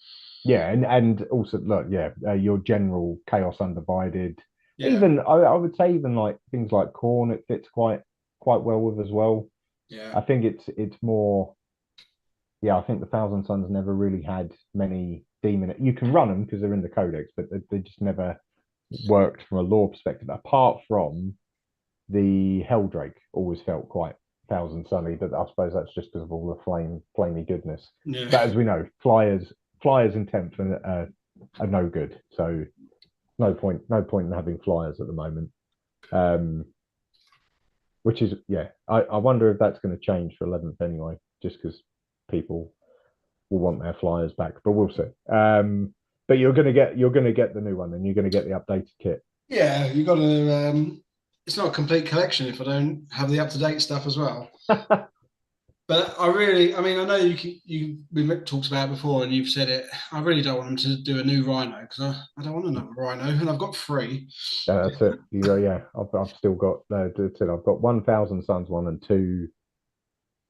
Speaker 2: yeah, and also look, yeah, your general chaos undivided.
Speaker 1: Yeah.
Speaker 2: Even I would say even like things like corn, it fits quite well with as well.
Speaker 1: Yeah.
Speaker 2: I think it's more, yeah. I think the Thousand Suns never really had many demon. You can run them because they're in the codex, but they just never worked from a lore perspective. Apart from the Helldrake, always felt quite Thousand Sunny, but I suppose that's just because of all the flamey goodness.
Speaker 1: Yeah.
Speaker 2: But as we know, flyers and temps are no good. So no point in having flyers at the moment. Um, which is yeah, I wonder if that's going to change for 11th anyway, just because people will want their flyers back, but we'll see. But you're gonna get the new one, and you're gonna get the updated kit.
Speaker 1: Yeah, you got to. It's not a complete collection if I don't have the up to date stuff as well. But I mean, I know we've talked about it before, and you've said it. I really don't want them to do a new Rhino because I don't want another Rhino, and I've got 3.
Speaker 2: That's it. You go, yeah. I've still got I've got 1,000 Suns one and two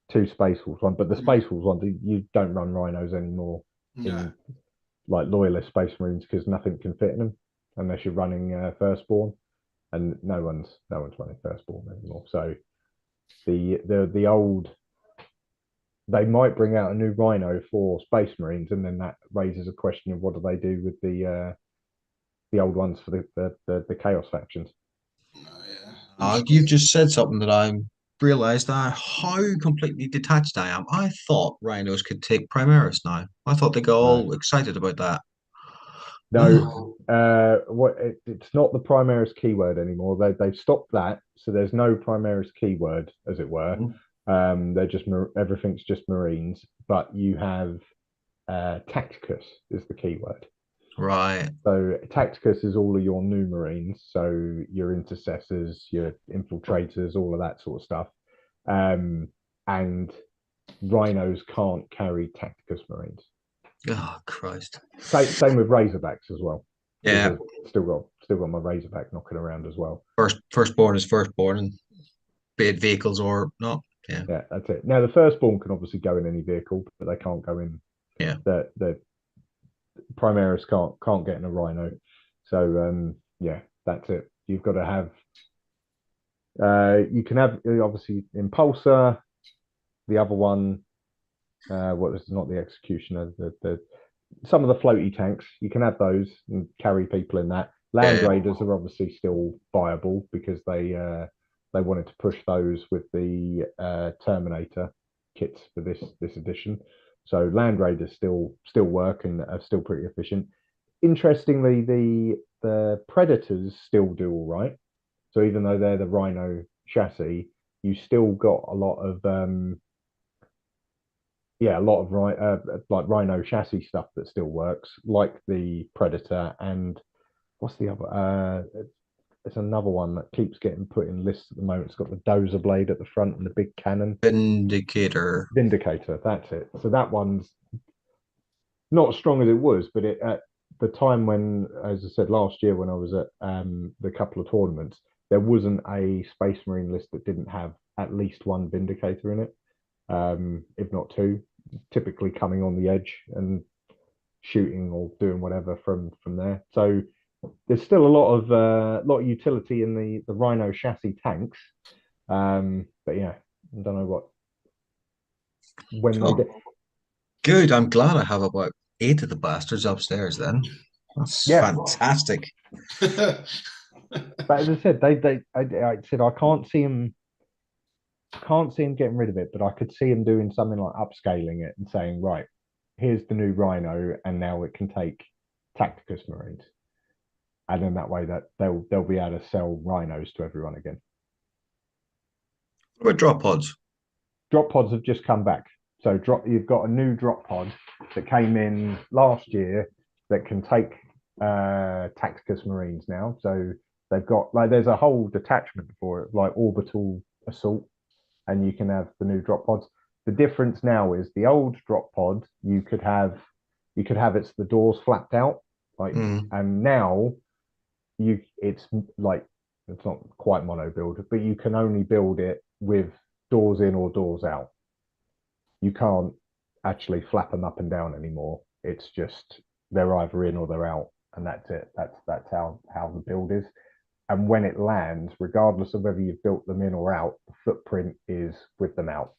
Speaker 2: Space Wolves one, but the
Speaker 1: Mm.
Speaker 2: Space Wolves one you don't run rhinos anymore
Speaker 1: No.
Speaker 2: in like loyalist Space Marines because nothing can fit in them unless you're running Firstborn, and no one's running Firstborn anymore. So the old they might bring out a new Rhino for Space Marines, and then that raises a question of what do they do with the old ones for the Chaos factions.
Speaker 1: No, yeah. I'm sure.
Speaker 3: You've just said something that I realized how completely detached I am. I thought rhinos could take Primaris now. I thought they got
Speaker 2: No,
Speaker 3: all excited about that.
Speaker 2: no. It's not the Primaris keyword anymore. They've stopped that, so there's no Primaris keyword, as it were.
Speaker 3: Mhm.
Speaker 2: They're just everything's just Marines, but you have Tacticus is the keyword.
Speaker 3: Right.
Speaker 2: So Tacticus is all of your new Marines, so your intercessors, your infiltrators, all of that sort of stuff. And Rhinos can't carry Tacticus Marines.
Speaker 3: Oh Christ!
Speaker 2: Same with Razorbacks as well.
Speaker 3: Yeah,
Speaker 2: Still got my Razorback knocking around as well.
Speaker 3: firstborn is firstborn, and be it vehicles or not. Yeah,
Speaker 2: Yeah, that's it. Now the firstborn can obviously go in any vehicle, but they can't go in.
Speaker 3: yeah.
Speaker 2: The Primaris can't get in a Rhino. So yeah, that's it. You've got to have. You can have obviously Impulsor. The other one, what is not the Executioner, the some of the floaty tanks. You can have those and carry people in that. Land
Speaker 3: Yeah.
Speaker 2: Raiders are obviously still viable because they wanted to push those with the Terminator kits for this edition. So Land Raiders still work and are still pretty efficient. Interestingly, the Predators still do all right. So even though they're the Rhino chassis, you still got a lot of like Rhino chassis stuff that still works, like the Predator and what's the other? It's another one that keeps getting put in lists at the moment. It's got the dozer blade at the front and the big cannon.
Speaker 3: Vindicator.
Speaker 2: Vindicator, that's it. So that one's not as strong as it was, but at the time when, as I said last year, when I was at the couple of tournaments, there wasn't a Space Marine list that didn't have at least one Vindicator in it, if not two, typically coming on the edge and shooting or doing whatever from there. So there's still a lot of utility in the Rhino chassis tanks, but yeah, I don't know when they get.
Speaker 3: Good. I'm glad I have about 8 of the bastards upstairs then. That's
Speaker 2: Yeah,
Speaker 3: fantastic.
Speaker 2: but as I said, I said I can't see him getting rid of it, but I could see him doing something like upscaling it and saying, right, here's the new Rhino, and now it can take Tacticus Marines, and then that way that they'll be able to sell Rhinos to everyone again.
Speaker 3: What about drop pods?
Speaker 2: Drop pods have just come back. So you've got a new drop pod that came in last year that can take Tacticus Marines now. So they've got there's a whole detachment for it, like orbital assault, and you can have the new drop pods. The difference now is the old drop pod you could have it's the doors flapped out, and now it's not quite mono build, but you can only build it with doors in or doors out. You can't actually flap them up and down anymore. It's just they're either in or they're out, and that's it. That's how the build is. And when it lands, regardless of whether you've built them in or out, the footprint is with them out.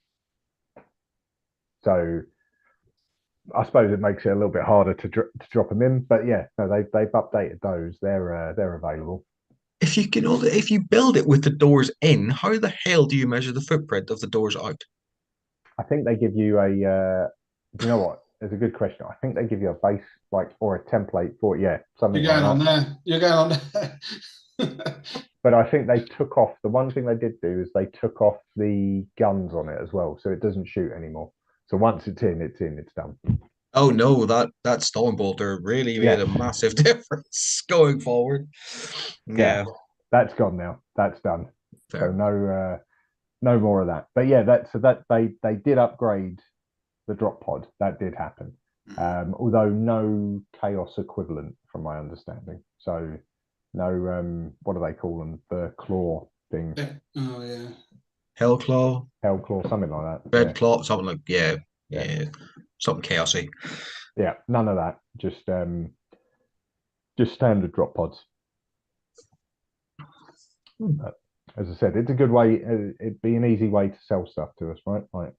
Speaker 2: So I suppose it makes it a little bit harder to drop them in, but yeah, no, they've updated those. They're available.
Speaker 3: If you build it with the doors in, how the hell do you measure the footprint of the doors out?
Speaker 2: I think they give you a. Do you know what? It's a good question. I think they give you a base or a template for something.
Speaker 1: You're going
Speaker 2: like
Speaker 1: on
Speaker 2: that.
Speaker 1: there. You're going on there.
Speaker 2: But I think they took off the one thing they did do is they took off the guns on it as well, so it doesn't shoot anymore. So once it's in, it's done.
Speaker 3: Oh no, that stone bolter really made a massive difference going forward. Yeah,
Speaker 2: that's gone now. That's done.
Speaker 3: fair.
Speaker 2: So no more of that. But yeah, that they did upgrade the drop pod. That did happen. Although no chaos equivalent from my understanding. So no what do they call them? The claw thing.
Speaker 1: Oh yeah.
Speaker 3: Hellclaw,
Speaker 2: something like that.
Speaker 3: Red Claw, something like yeah, something chaosy.
Speaker 2: Yeah, none of that. Just standard drop pods. But as I said, it's a good way. It'd be an easy way to sell stuff to us, right? Like,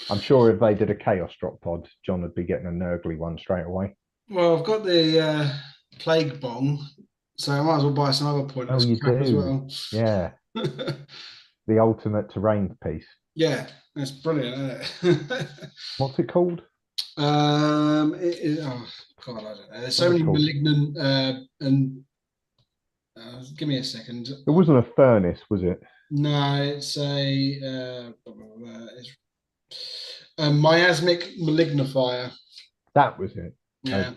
Speaker 2: I'm sure if they did a chaos drop pod, John would be getting a Nurgly one straight away.
Speaker 1: Well, I've got the plague bomb, so I might as well buy some other pointless crap as well.
Speaker 2: Yeah. The ultimate terrain piece.
Speaker 1: Yeah, that's brilliant, isn't it?
Speaker 2: What's it called?
Speaker 1: It is. Oh God, I don't know. There's so many malignant and. Give me a second.
Speaker 2: It wasn't a furnace, was it?
Speaker 1: No, it's a miasmic malignifier.
Speaker 2: That was it.
Speaker 1: Yeah.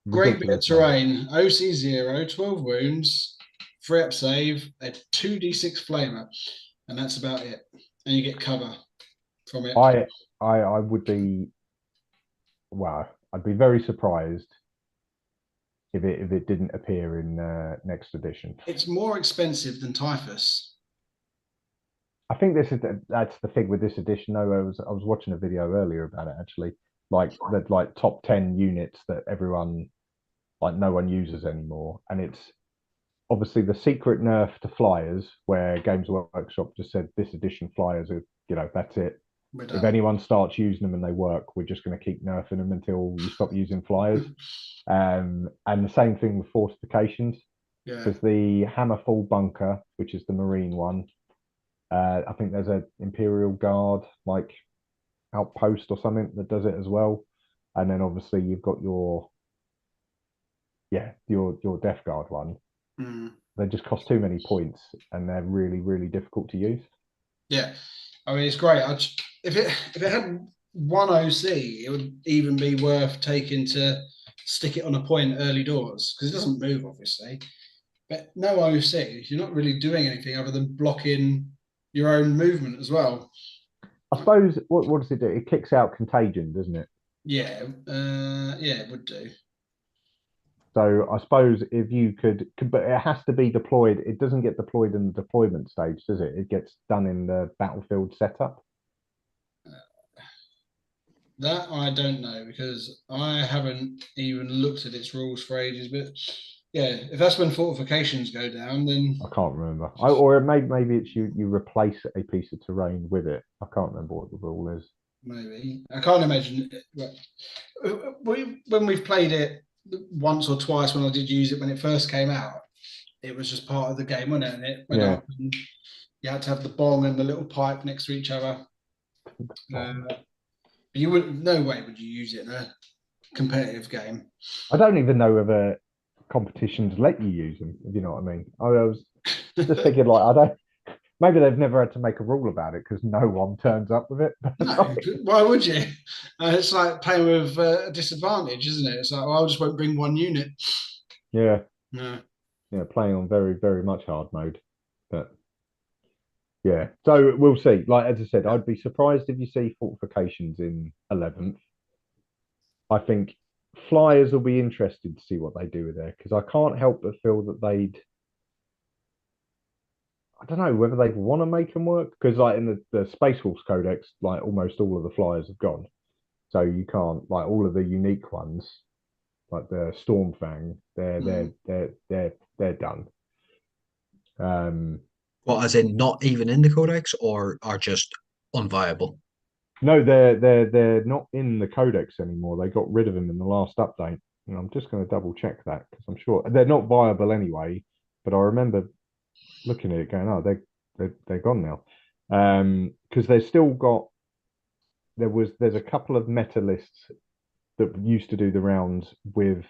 Speaker 1: Great bit of terrain. OC0, 12 wounds, 3 up save, a 2d6 flamer, and that's about it. And you get cover from it.
Speaker 2: I would be well, I'd be very surprised if it didn't appear in next edition.
Speaker 1: It's more expensive than Typhus.
Speaker 2: I think that's the thing with this edition. Though I was watching a video earlier about it actually, like the top 10 units that everyone no one uses anymore, and it's obviously the secret nerf to flyers, where Games Workshop just said this edition flyers are that's it. If anyone starts using them and they work, we're just going to keep nerfing them until you stop using flyers. And the same thing with fortifications.
Speaker 1: Yeah.
Speaker 2: There's the Hammerfall bunker, which is the marine one. I think there's an Imperial Guard outpost or something that does it as well. And then obviously you've got your Death Guard one. They just cost too many points and they're really, really difficult to use.
Speaker 1: Yeah. I mean, it's great. If it had one OC, it would even be worth taking to stick it on a point early doors, because it doesn't move, obviously. But no OC, you're not really doing anything other than blocking your own movement as well.
Speaker 2: I suppose, what does it do? It kicks out contagion, doesn't it?
Speaker 1: Yeah, it would do.
Speaker 2: So I suppose if you could, but it has to be deployed. It doesn't get deployed in the deployment stage, does it? It gets done in the battlefield setup.
Speaker 1: That I don't know, because I haven't even looked at its rules for ages. But yeah, if that's when fortifications go down, then
Speaker 2: I can't remember. Or maybe it's you replace a piece of terrain with it. I can't remember what the rule is.
Speaker 1: Maybe I can't imagine. When we've played it once or twice, when I did use it when it first came out, it was just part of the game, wasn't it? And it went up, and you had to have the bong and the little pipe next to each other. You wouldn't. No way would you use it in a competitive game.
Speaker 2: I don't even know whether competitions let you use them. If you know what I mean. I was just thinking, I don't. Maybe they've never had to make a rule about it because no one turns up with it.
Speaker 1: No, why would you? It's like playing with a disadvantage, isn't it? It's like, well, I just won't bring one unit.
Speaker 2: Yeah.
Speaker 1: No.
Speaker 2: Yeah, playing on very, very much hard mode. But yeah, so we'll see. As I said, I'd be surprised if you see fortifications in 11th. I think flyers will be interested to see what they do with there, because I can't help but feel that I don't know whether they'd want to make them work, because in the Space Wolves Codex, almost all of the flyers have gone, so you can't all of the unique ones, like the Stormfang, they're done.
Speaker 3: What, as in not even in the codex, or are just unviable?
Speaker 2: No, they're not in the codex anymore. They got rid of them in the last update, and I'm just going to double check that because I'm sure they're not viable anyway. But I remember looking at it, going, "Oh, they're gone now," because they've still got. There's a couple of meta lists that used to do the rounds with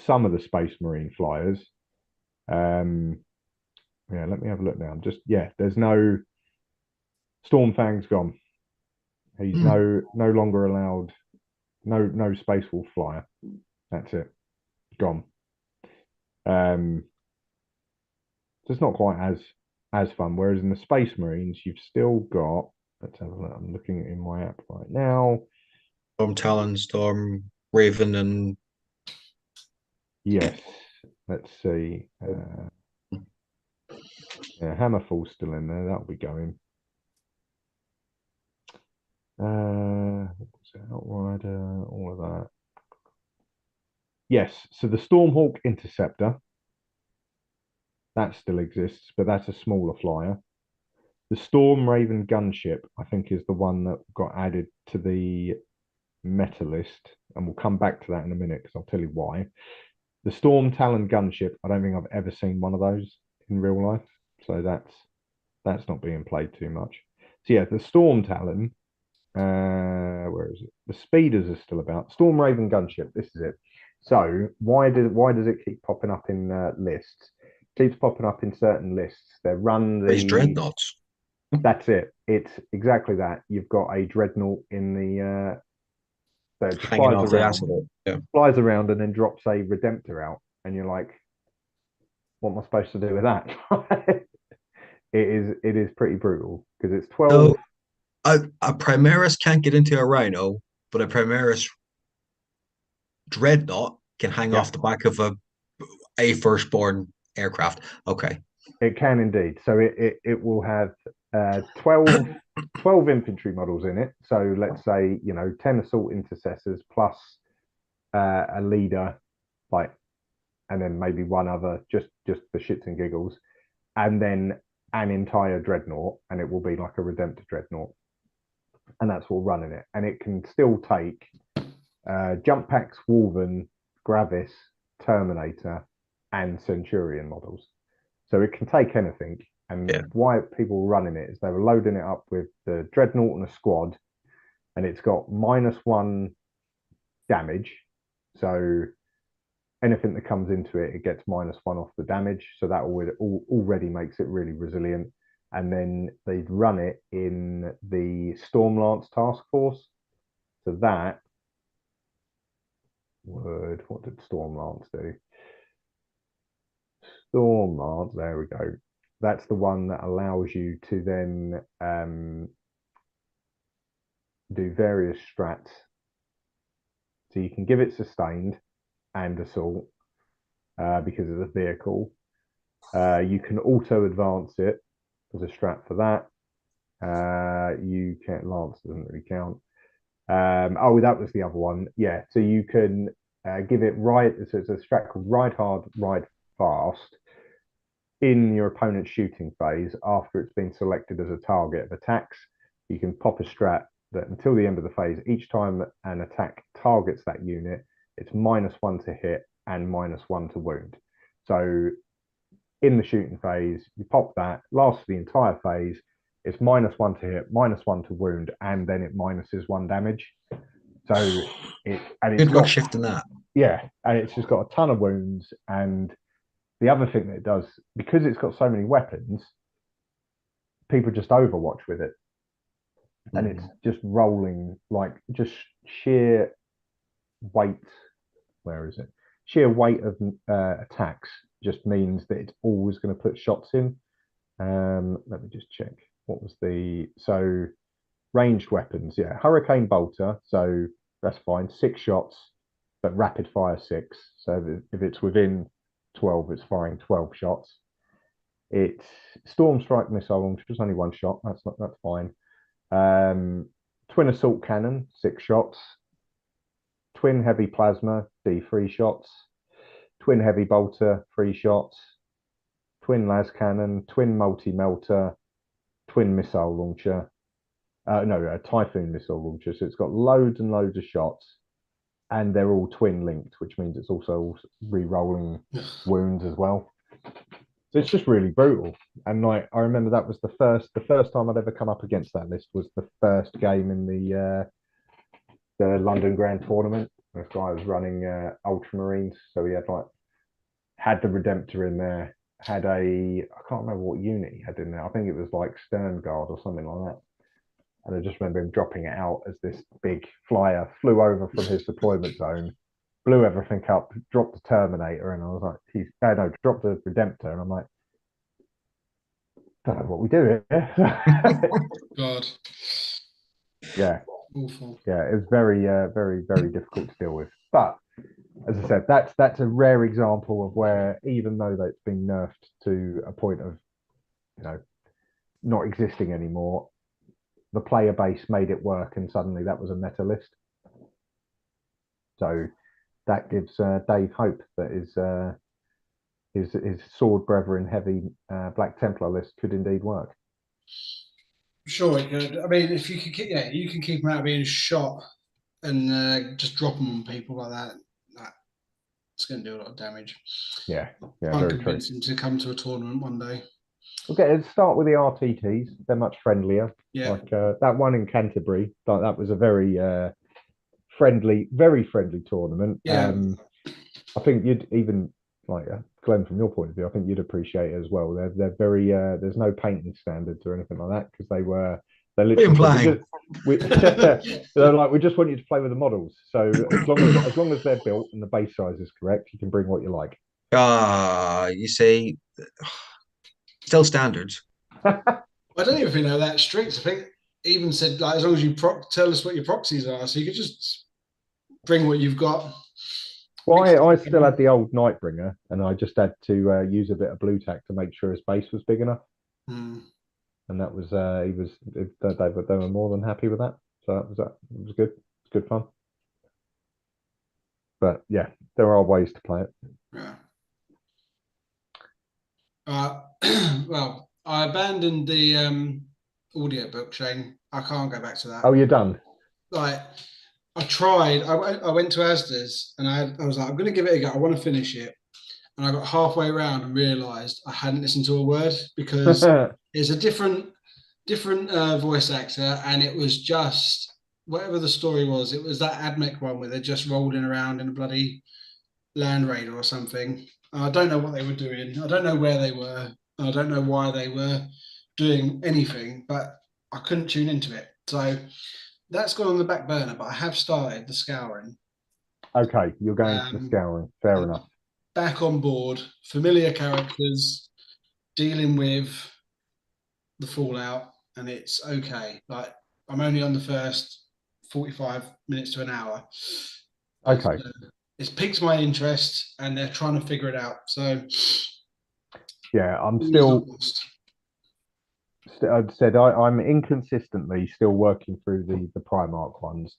Speaker 2: some of the Space Marine flyers. Yeah, let me have a look now. There's no Stormfang's gone. He's no longer allowed. No Space Wolf flyer. That's it. Gone. So it's not quite as fun. Whereas in the Space Marines, you've still got. Let's have a look. I'm looking in my app right now.
Speaker 3: Storm Talon, Storm Raven, and
Speaker 2: yes. Let's see. Yeah, Hammerfall's still in there. That'll be going. Outrider, all of that. Yes, so the Stormhawk Interceptor, that still exists, but that's a smaller flyer. The Storm Raven gunship, I think, is the one that got added to the meta list, and we'll come back to that in a minute because I'll tell you why. The Storm Talon gunship, I don't think I've ever seen one of those in real life, so that's not being played too much. So yeah, the Storm Talon, where is it? The speeders are still about. Storm Raven gunship, this is it. So why does it keep popping up in lists? It keeps popping up in certain lists. They run
Speaker 3: these dreadnoughts.
Speaker 2: That's it. It's exactly that. You've got a dreadnought in the that
Speaker 3: hanging off the asshole. Yeah.
Speaker 2: Flies around and then drops a Redemptor out, and you're like, what am I supposed to do with that? It is pretty brutal because it's 12.
Speaker 3: So a Primaris can't get into a Rhino, but a Primaris dreadnought can hang off the back of a firstborn aircraft. Okay.
Speaker 2: It can indeed. So it will have 12 infantry models in it. So let's say, 10 assault intercessors plus a leader, like, and then maybe one other just for shits and giggles, and then an entire dreadnought, and it will be like a Redemptor dreadnought, and that's all running it. And it can still take jump packs, Wolven, Gravis, Terminator, and Centurion models. So it can take anything. And why people were running it is they were loading it up with the dreadnought and a squad, and it's got -1 damage. So anything that comes into it, it gets -1 off the damage. So that already makes it really resilient. And then they'd run it in the Stormlance task force. So that would, what did Stormlance do? Stormlance, there we go. That's the one that allows you to then do various strats. So you can give it sustained and assault because it's a vehicle. You can auto advance it as a strat for that. You can't, Lance doesn't really count. Oh, that was the other one. Yeah, so you can give it so it's a strat called Ride Hard, Ride Fast in your opponent's shooting phase after it's been selected as a target of attacks. You can pop a strat that until the end of the phase, each time an attack targets that unit, it's -1 to hit and -1 to wound. So in the shooting phase, you pop that, lasts the entire phase, it's -1 to hit, -1 to wound, and then it -1 damage. So
Speaker 3: good luck shifting that.
Speaker 2: Yeah, and it's just got a ton of wounds. And the other thing that it does, because it's got so many weapons, people just overwatch with it. And it's just rolling, like just sheer weight. Where is it? Sheer weight of attacks just means that it's always going to put shots in. Let me just check. What was so ranged weapons? Yeah, Hurricane Bolter. So that's fine. 6 shots, but rapid fire 6. So if it's within 12, it's firing 12 shots. It's Storm Strike missile launcher, just only 1 shot. That's fine. Twin assault cannon, 6 shots. Twin heavy plasma, D3 shots. Twin heavy bolter, 3 shots. Twin las cannon, twin multi melter, twin missile launcher. A Typhoon missile launcher. So it's got loads and loads of shots, and they're all twin linked, which means it's also re-rolling wounds as well. So it's just really brutal. And like I remember that was the first time I'd ever come up against that list was the first game in the London Grand Tournament. This guy was running Ultramarines, so he had the Redemptor in there, I can't remember what unit he had in there. I think it was like Stern Guard or something like that. And I just remember him dropping it out as this big flyer flew over from his deployment zone, blew everything up, dropped the Terminator, and I was like, dropped the Redemptor, and I'm like, don't know what we do here.
Speaker 1: God.
Speaker 2: Yeah.
Speaker 1: Awful.
Speaker 2: Yeah, it was very, very, very difficult to deal with. But as I said, that's a rare example of where, even though that's been nerfed to a point of, not existing anymore, the player base made it work, and suddenly that was a meta list. So that gives Dave hope that his Sword Brethren heavy Black Templar list could indeed work.
Speaker 1: Sure, it could. I mean, if you could, you can keep them out of being shot and just drop them on people like that. It's going to do a lot of damage.
Speaker 2: Yeah,
Speaker 1: I'll convince him to come to a tournament one day.
Speaker 2: Okay, let's start with the RTTs. They're much friendlier.
Speaker 1: Yeah.
Speaker 2: Like that one in Canterbury, that was a very very friendly tournament.
Speaker 1: Yeah.
Speaker 2: I think you'd even Glenn, from your point of view, I think you'd appreciate it as well. They're very there's no painting standards or anything like that, because they're literally they're like, we just want you to play with the models. So as long as they're built and the base size is correct, you can bring what you like.
Speaker 3: You say still standards.
Speaker 1: I don't even think they're that strict. I think even said as long as you tell us what your proxies are, so you could just bring what you've got.
Speaker 2: Well, I still had the old Nightbringer, and I just had to use a bit of blue tack to make sure his base was big enough.
Speaker 1: Hmm.
Speaker 2: And that was they were more than happy with that. So that was good. It's good fun. But yeah, there are ways to play it.
Speaker 1: Yeah. Well, I abandoned the audio book, Shane. I can't go back to that.
Speaker 2: Oh, you're done.
Speaker 1: Like, I tried. I went to Asda's and I was like, I'm going to give it a go. I want to finish it. And I got halfway around and realised I hadn't listened to a word because it's a different voice actor, and it was just whatever the story was. It was that AdMech one where they're just rolling around in a bloody Land Raider or something. I don't know what they were doing. I don't know where they were. I don't know why they were doing anything, but I couldn't tune into it. So that's gone on the back burner, but I have started the scouring.
Speaker 2: Okay, you're going for the scouring. Fair enough.
Speaker 1: Back on board, familiar characters, dealing with the fallout, and it's okay. Like, I'm only on the first 45 minutes to an hour.
Speaker 2: Okay.
Speaker 1: It's piqued my interest, and they're trying to figure it out. So
Speaker 2: yeah, I'm still. I'd said I'm inconsistently still working through the Primarch ones.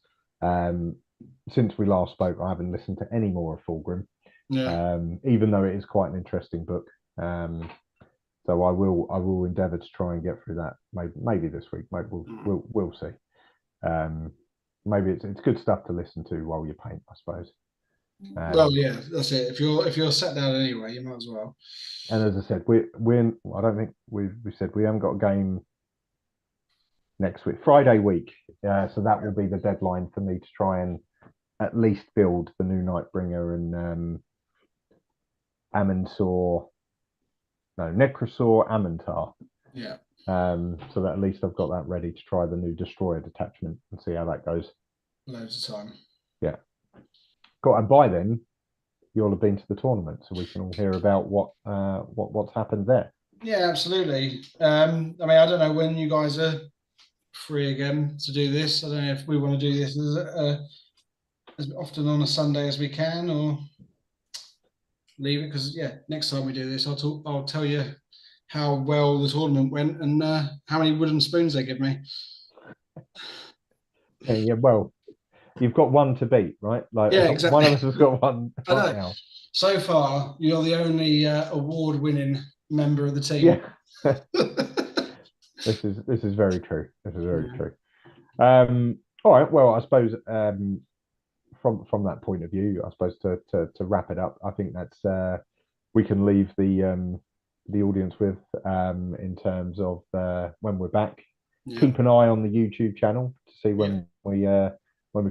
Speaker 2: Since we last spoke, I haven't listened to any more of Fulgrim.
Speaker 1: Yeah.
Speaker 2: Even though it is quite an interesting book. So I will endeavour to try and get through that. Maybe this week. Maybe we'll see. Maybe it's good stuff to listen to while you paint, I suppose.
Speaker 1: Well, yeah, that's it. If you're sat down anyway, you might as well.
Speaker 2: And as I said, I don't think we said we haven't got a game next week, Friday week. So that will be the deadline for me to try and at least build the new Nightbringer and Necrosaur Amantar.
Speaker 1: Yeah.
Speaker 2: So that at least I've got that ready to try the new Destroyer detachment and see how that goes.
Speaker 1: Loads of time.
Speaker 2: Yeah. And by then, you'll have been to the tournament, so we can all hear about what's happened there.
Speaker 1: Yeah, absolutely. I mean, I don't know when you guys are free again to do this. I don't know if we want to do this as often on a Sunday as we can, or leave it, because next time we do this, I'll tell you how well the tournament went and how many wooden spoons they give me.
Speaker 2: Yeah, well, you've got one to beat, right? Like,
Speaker 1: yeah, exactly.
Speaker 2: One of us has got one.
Speaker 1: I know. Now. So far, you're the only award-winning member of the team.
Speaker 2: Yeah. This is very true. This is very true. All right. Well, I suppose from that point of view, I suppose to wrap it up, I think that's we can leave the audience with in terms of when we're back. Yeah. Keep an eye on the YouTube channel to see when we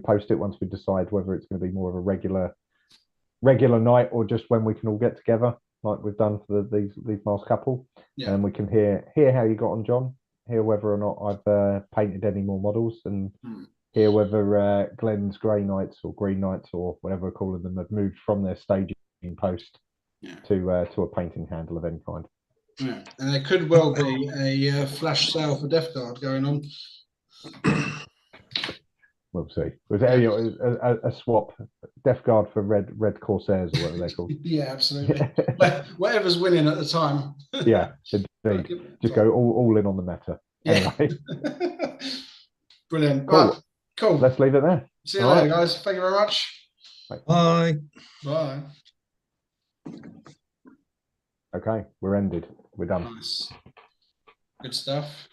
Speaker 2: post it. Once we decide whether it's going to be more of a regular night or just when we can all get together, like we've done for these last couple, and we can hear how you got on, John. Hear whether or not I've painted any more models, and hear whether Glenn's Grey Knights or Green Knights or whatever we're calling them have moved from their staging post to a painting handle of any kind.
Speaker 1: Yeah, and there could well be a flash sale for Death Guard going on.
Speaker 2: We'll see. Was there a swap, Death Guard for red Corsairs or whatever they're called?
Speaker 1: Yeah, absolutely. Whatever's winning at the time.
Speaker 2: Yeah, indeed. Just go all in on the meta.
Speaker 1: Yeah. Anyway. Brilliant.
Speaker 2: Cool.
Speaker 1: Right, cool.
Speaker 2: Let's leave it there.
Speaker 1: See you later, guys. Thank you very much.
Speaker 3: Bye.
Speaker 1: Bye.
Speaker 2: Okay, we're ended. We're done.
Speaker 1: Nice. Good stuff.